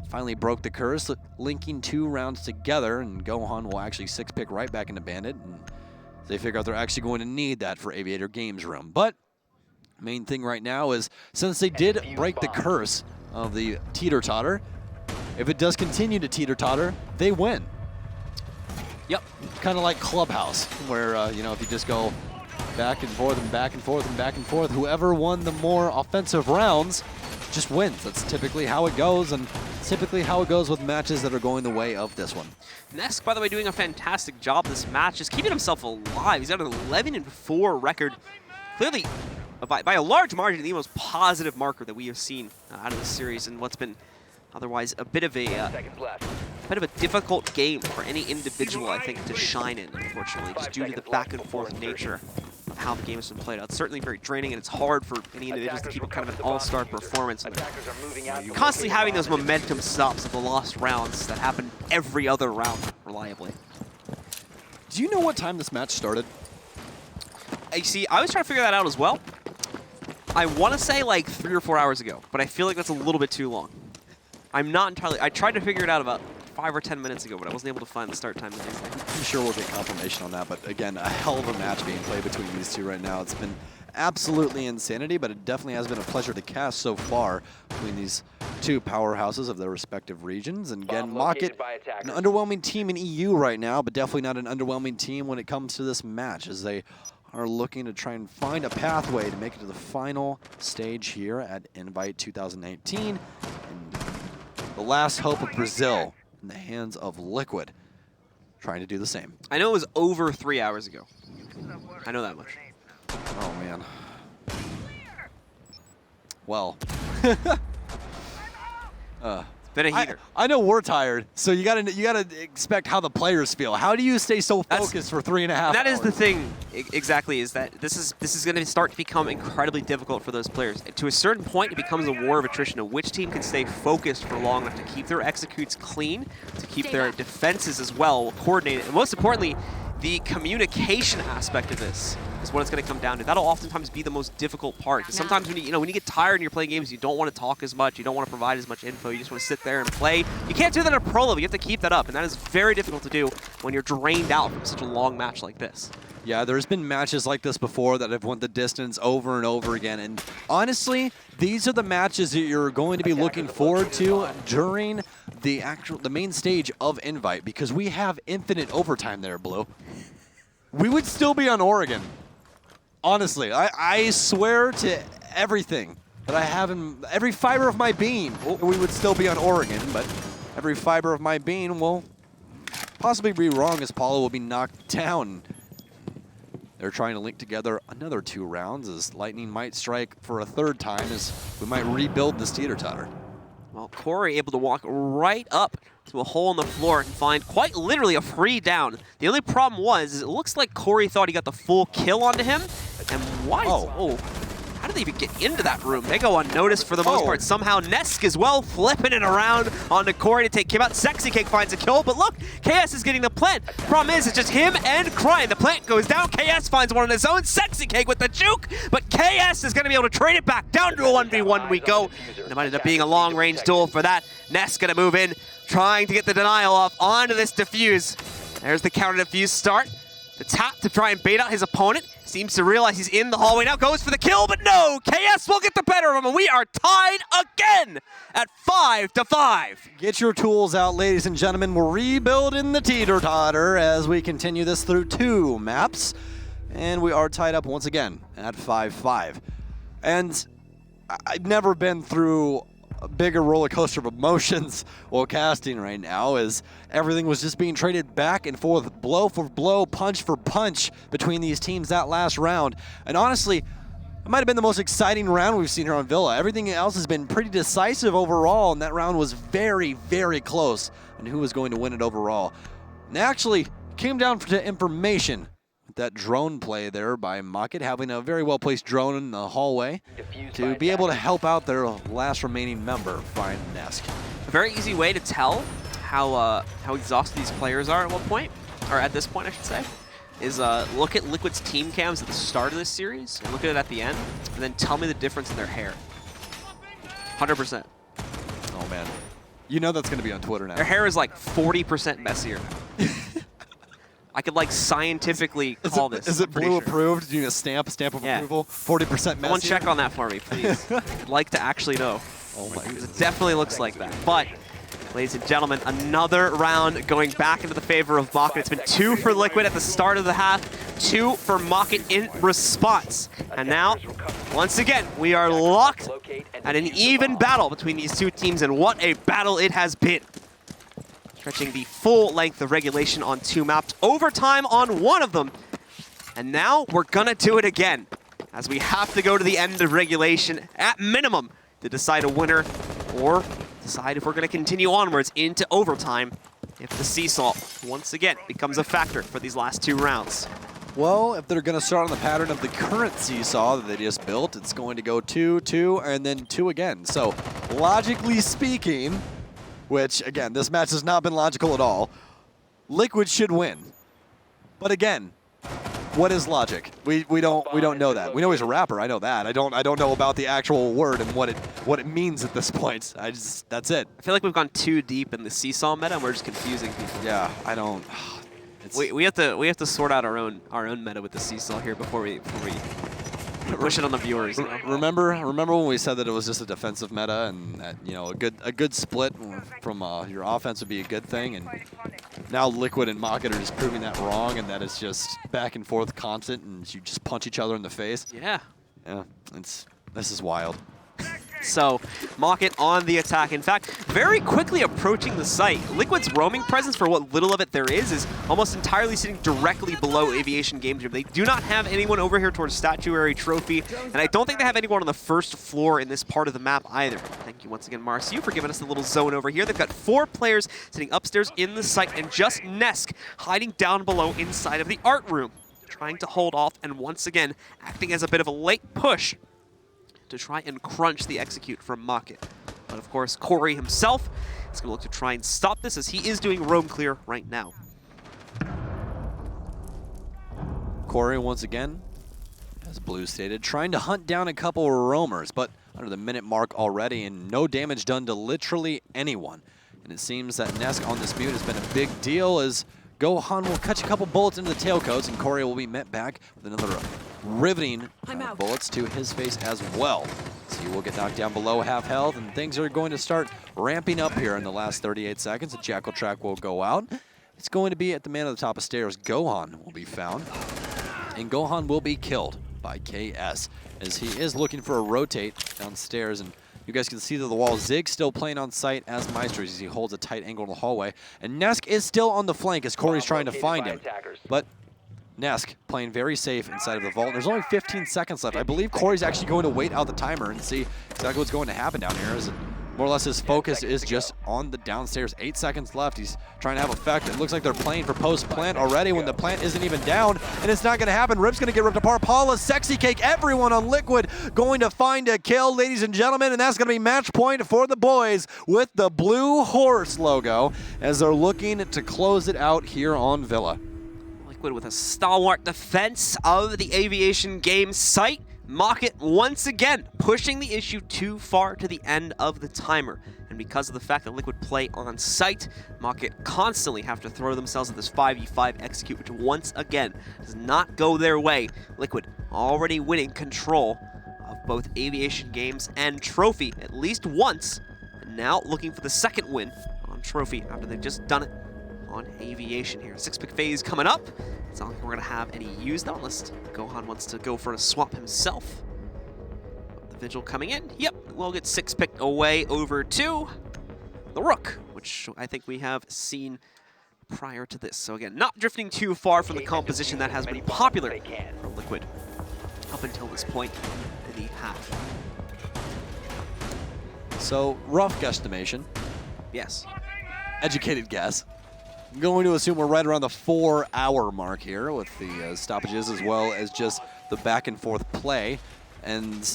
finally broke the curse, linking 2 rounds together, and Gohan will actually 6-pick right back into Bandit, and they figure out they're actually going to need that for Aviator Games Room. But main thing right now is, since they did break the curse of the teeter-totter, if it does continue to teeter-totter, they win. Yep. Kind of like Clubhouse, where, if you just go back and forth and back and forth and back and forth, whoever won the more offensive rounds just wins. That's typically how it goes, and typically how it goes with matches that are going the way of this one. Nesk, by the way, doing a fantastic job this match, just keeping himself alive. He's got an 11-4 record. Clearly, by a large margin, the most positive marker that we have seen out of this series, and what's been otherwise a bit of a difficult game for any individual, I think, to shine in, unfortunately, just due to the back-and-forth nature of how the game has been played out. It's certainly very draining, and it's hard for any individuals to keep kind of an all-star performance. And constantly having those momentum stops of the lost rounds that happen every other round reliably. Do you know what time this match started? You see, I was trying to figure that out as well. I want to say like 3 or 4 hours ago, but I feel like that's a little bit too long. I'm not entirely... I tried to figure it out about 5 or 10 minutes ago, but I wasn't able to find the start time. I'm sure we'll get confirmation on that, but again, a hell of a match being played between these two right now. It's been absolutely insanity, but it definitely has been a pleasure to cast so far between these two powerhouses of their respective regions. And again, MockIt, an underwhelming team in EU right now, but definitely not an underwhelming team when it comes to this match, as they are looking to try and find a pathway to make it to the final stage here at Invite 2019. And the last hope of Brazil in the hands of Liqiud, trying to do the same. I know it was over 3 hours ago. I know that much. Oh, man. Well. Been a heater. I know we're tired, so you gotta expect how the players feel. How do you stay so focused for 3.5 hours? That is the thing, exactly, is that this is going to start to become incredibly difficult for those players. To a certain point, it becomes a war of attrition of which team can stay focused for long enough to keep their executes clean, to keep their defenses as well coordinated, and most importantly, the communication aspect of this is what it's going to come down to. That'll oftentimes be the most difficult part. Because sometimes when you get tired and you're playing games, you don't want to talk as much, you don't want to provide as much info, you just want to sit there and play. You can't do that in a pro level. You have to keep that up, and that is very difficult to do when you're drained out from such a long match like this. Yeah, there's been matches like this before that have went the distance over and over again, and honestly, these are the matches that you're going to be looking forward to during the main stage of Invite, because we have infinite overtime there, Blue. We would still be on Oregon. Honestly, I swear to everything that I have in every fiber of my being, we would still be on Oregon, but every fiber of my being will possibly be wrong, as Paulo will be knocked down. They're trying to link together another 2 rounds, as Lightning might strike for a 3rd time, as we might rebuild this teeter-totter. Well, Corey able to walk right up to a hole in the floor and find quite literally a free down. The only problem was, it looks like Corey thought he got the full kill onto him. And why? Oh, how did they even get into that room? They go unnoticed for the most part. Somehow Nesk as well, flipping it around onto Corey to take him out. Sexy Cake finds a kill, but look, KS is getting the plant. Problem is, it's just him and Crying. The plant goes down, KS finds one on his own. Sexy Cake with the juke, but KS is going to be able to trade it back down to a 1v1 we go. And it might end up being a long-range duel for that. Nesk going to move in, trying to get the denial off onto this defuse. There's the counter defuse start. The tap to try and bait out his opponent. Seems to realize he's in the hallway now, goes for the kill, but no! KS will get the better of him, and we are tied again at 5-5. Get your tools out, ladies and gentlemen. We're rebuilding the teeter-totter as we continue this through 2 maps. And we are tied up once again at 5-5. And I've never been through a bigger roller coaster of emotions while casting right now, as everything was just being traded back and forth, blow for blow, punch for punch between these teams that last round. And honestly, it might have been the most exciting round we've seen here on Villa. Everything else has been pretty decisive overall, and that round was very, very close on who was going to win it overall. And actually, it came down to information. That drone play there by MockIt, having a very well-placed drone in the hallway to be able to help out their last remaining member, find Nesk. A very easy way to tell how exhausted these players are at one point, or at this point I should say, is look at Liquid's team cams at the start of this series, and look at it at the end, and then tell me the difference in their hair. 100%. Oh man. You know that's going to be on Twitter now. Their hair is like 40% messier now. I could like scientifically call this. Is it Blue approved? Do you need a stamp of approval? 40% messier? Someone check on that for me, please. I'd like to actually know. Oh my goodness. It definitely looks like that. But, ladies and gentlemen, another round going back into the favor of MockIt. It's been 2 for Liqiud at the start of the half, 2 for MockIt in response. And now, Once again, we are locked Locate and at an defuse the even bomb. battle between these two teams, and what a battle it has been. Stretching the full length of regulation on 2 maps, overtime on 1 of them. And now we're gonna do it again, as we have to go to the end of regulation at minimum to decide a winner, or decide if we're gonna continue onwards into overtime if the seesaw once again becomes a factor for these last 2 rounds. Well, if they're going to start on the pattern of the current seesaw that they just built, it's going to go 2, 2, and then 2 again. So, logically speaking, which, again, this match has not been logical at all, Liqiud should win. But again, what is logic? We don't know that. We know he's a rapper. I know that. I don't know about the actual word and what it means at this point. That's it. I feel like we've gone too deep in the seesaw meta, and we're just confusing people. Yeah, I don't. We have to sort out our own meta with the seesaw here before we push it on the viewers. You know? Remember when we said that it was just a defensive meta, and that, you know, a good split from your offense would be a good thing, and now Liqiud and MockIt are just proving that wrong, and that it's just back and forth constant, and you just punch each other in the face. Yeah. Yeah, this is wild. So, MockIt on the attack. In fact, very quickly approaching the site. Liquid's roaming presence, for what little of it there is almost entirely sitting directly below Aviation Games. They do not have anyone over here towards Statuary Trophy, and I don't think they have anyone on the first floor in this part of the map either. Thank you once again, Marcio, for giving us a little zone over here. They've got 4 players sitting upstairs in the site, and just Nesk hiding down below inside of the art room, trying to hold off, and once again, acting as a bit of a late push to try and crunch the execute from MockIt. But of course, Corey himself is going to look to try and stop this, as he is doing roam clear right now. Corey, once again, as Blue stated, trying to hunt down a couple of roamers, but under the minute mark already, and no damage done to literally anyone. And it seems that Nesk on this mute has been a big deal, as Gohan will catch a couple bullets into the tailcoats, and Corey will be met back with another riveting bullets to his face as well. So he will get knocked down below half health, and things are going to start ramping up here in the last 38 seconds. The Jackal track will go out. It's going to be at the man at the top of stairs. Gohan will be found, and Gohan will be killed by KS, as he is looking for a rotate downstairs. And you guys can see to the wall, Zig still playing on site as Maestro as he holds a tight angle in the hallway. And Nesk is still on the flank as Corey's trying to find him. But Nesk playing very safe inside of the vault. There's only 15 seconds left. I believe Corey's actually going to wait out the timer and see exactly what's going to happen down here. As more or less his focus is just on the downstairs. 8 seconds left. He's trying to have effect. It looks like they're playing for post-plant already when the plant isn't even down, and it's not going to happen. Rip's going to get ripped apart. Paula, Sexy Cake, everyone on Liqiud going to find a kill, ladies and gentlemen, and that's going to be match point for the boys with the Blue Horse logo as they're looking to close it out here on Villa. Liqiud with a stalwart defense of the Aviation Games site. MockIt once again pushing the issue too far to the end of the timer. And because of the fact that Liqiud play on site, MockIt constantly have to throw themselves at this 5v5 execute, which once again does not go their way. Liqiud already winning control of both Aviation Games and Trophy at least once, and now looking for the second win on Trophy after they've just done it on Aviation here. 6-pick phase coming up. It's not like we're going to have any use though, unless Gohan wants to go for a swap himself. The Vigil coming in. Yep, we'll get 6-picked away over to the Rook, which I think we have seen prior to this. So again, not drifting too far from the composition that has been popular for Liqiud up until this point in the half. So, rough guesstimation. Yes. Educated guess. I'm going to assume we're right around the 4-hour mark here with the stoppages, as well as just the back and forth play. And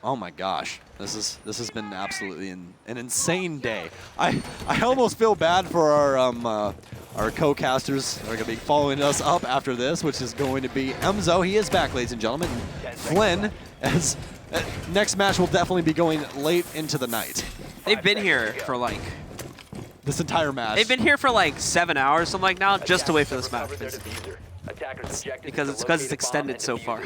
oh my gosh, this has been absolutely an insane day. I almost feel bad for our co-casters that are going to be following us up after this, which is going to be Emzo. He is back, ladies and gentlemen. Flynn, as next match will definitely be going late into the night. They've been here for like this entire match. They've been here for like 7 hours, something like now, just to wait for this match. Because it's extended so far.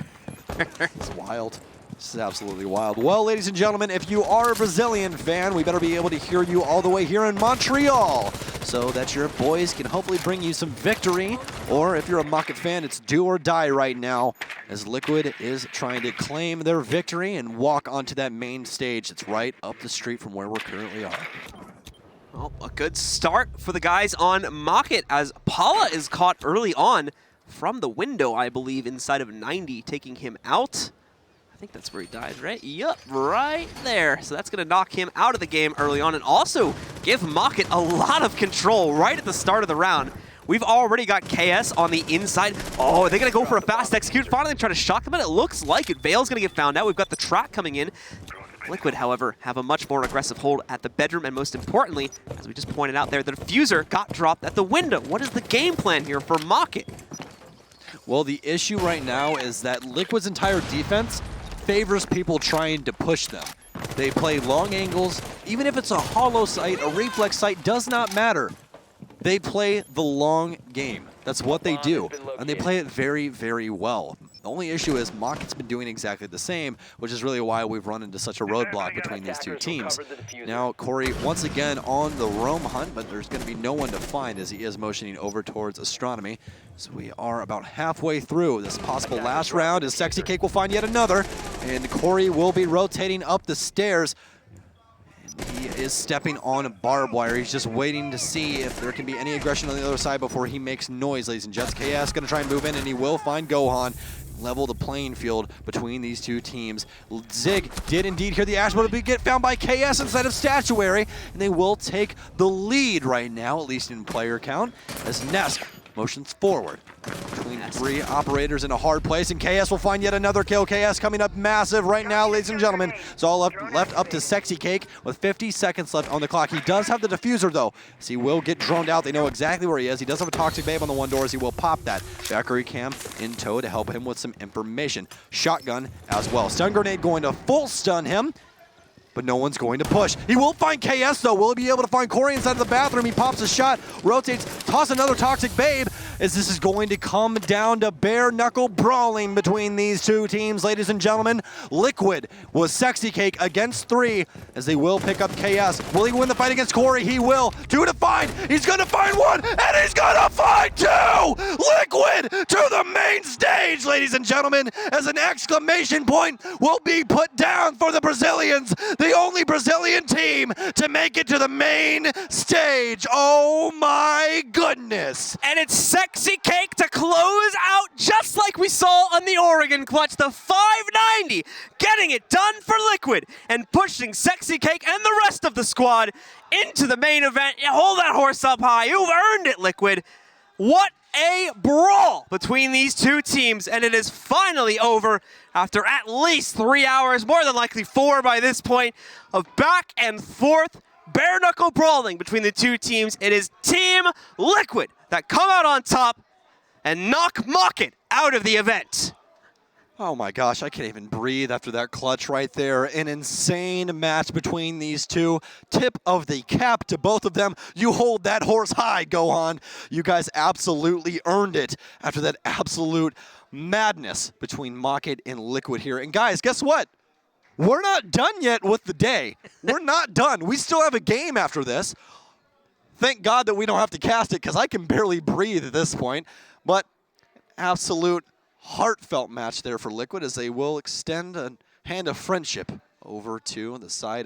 It's wild. This is absolutely wild. Well, ladies and gentlemen, if you are a Brazilian fan, we better be able to hear you all the way here in Montreal, so that your boys can hopefully bring you some victory. Or if you're a MockIt fan, it's do or die right now, as Liqiud is trying to claim their victory and walk onto that main stage that's right up the street from where we currently are. Well, a good start for the guys on MockIt as Paula is caught early on from the window, I believe, inside of 90, taking him out. I think that's where he died, right? Yup, right there. So that's going to knock him out of the game early on and also give MockIt a lot of control right at the start of the round. We've already got KS on the inside. Oh, are they going to go for a fast execute? Finally, try to shock them, and it looks like it. Veil's going to get found out. We've got the track coming in. Liqiud, however, have a much more aggressive hold at the bedroom, and most importantly, as we just pointed out there, the diffuser got dropped at the window. What is the game plan here for MockIt? Well, the issue right now is that Liquid's entire defense favors people trying to push them. They play long angles. Even if it's a hollow sight, a reflex sight, does not matter. They play the long game. That's what they do, and they play it very, very well. The only issue is MockIt's been doing exactly the same, which is really why we've run into such a roadblock between these two teams. Now, Corey, once again on the roam hunt, but there's going to be no one to find as he is motioning over towards Astronomy. So we are about halfway through this possible last round as Sexy Cake will find yet another, and Corey will be rotating up the stairs. He is stepping on barbed wire. He's just waiting to see if there can be any aggression on the other side before he makes noise, ladies and gents. KS going to try and move in, and he will find Gohan. Level the playing field between these two teams. Zig did indeed hear the ash, but it'll get found by KS instead of Statuary, and they will take the lead right now, at least in player count, as Nesk motions forward. Between three operators in a hard place, and KS will find yet another kill. KS coming up massive right now, ladies and gentlemen. It's all left up to Sexy Cake with 50 seconds left on the clock. He does have the diffuser, though, so he will get droned out. They know exactly where he is. He does have a Toxic Babe on the one door, as he will pop that. Valkyrie Cam in tow to help him with some information. Shotgun as well. Stun Grenade going to full stun him, but no one's going to push. He will find KS, though. Will he be able to find Corey inside of the bathroom? He pops a shot, rotates, toss another Toxic Babe, as this is going to come down to bare knuckle brawling between these two teams, ladies and gentlemen. Liqiud was Sexy Cake against 3, as they will pick up KS. Will he win the fight against Corey? He will. 2 to find. He's going to find 1, and he's going to find 2! Liqiud to the main stage, ladies and gentlemen, as an exclamation point will be put down for the Brazilians, the only Brazilian team to make it to the main stage. Oh my goodness. And it's Sexy Cake to close out, just like we saw on the Oregon clutch, the 590, getting it done for Liqiud and pushing Sexy Cake and the rest of the squad into the main event. Hold that horse up high. You've earned it, Liqiud. What a brawl between these two teams, and it is finally over after at least 3 hours, more than likely 4 by this point, of back and forth bare knuckle brawling between the two teams. It is Team Liqiud that come out on top and knock MockIt out of the event. Oh my gosh, I can't even breathe after that clutch right there. An insane match between these two. Tip of the cap to both of them. You hold that horse high, Gohan. You guys absolutely earned it after that absolute madness between MockIt and Liqiud here. And guys, guess what? We're not done yet with the day. We're not done. We still have a game after this. Thank God that we don't have to cast it, because I can barely breathe at this point. But absolute heartfelt match there for Liqiud, as they will extend a hand of friendship over to the side of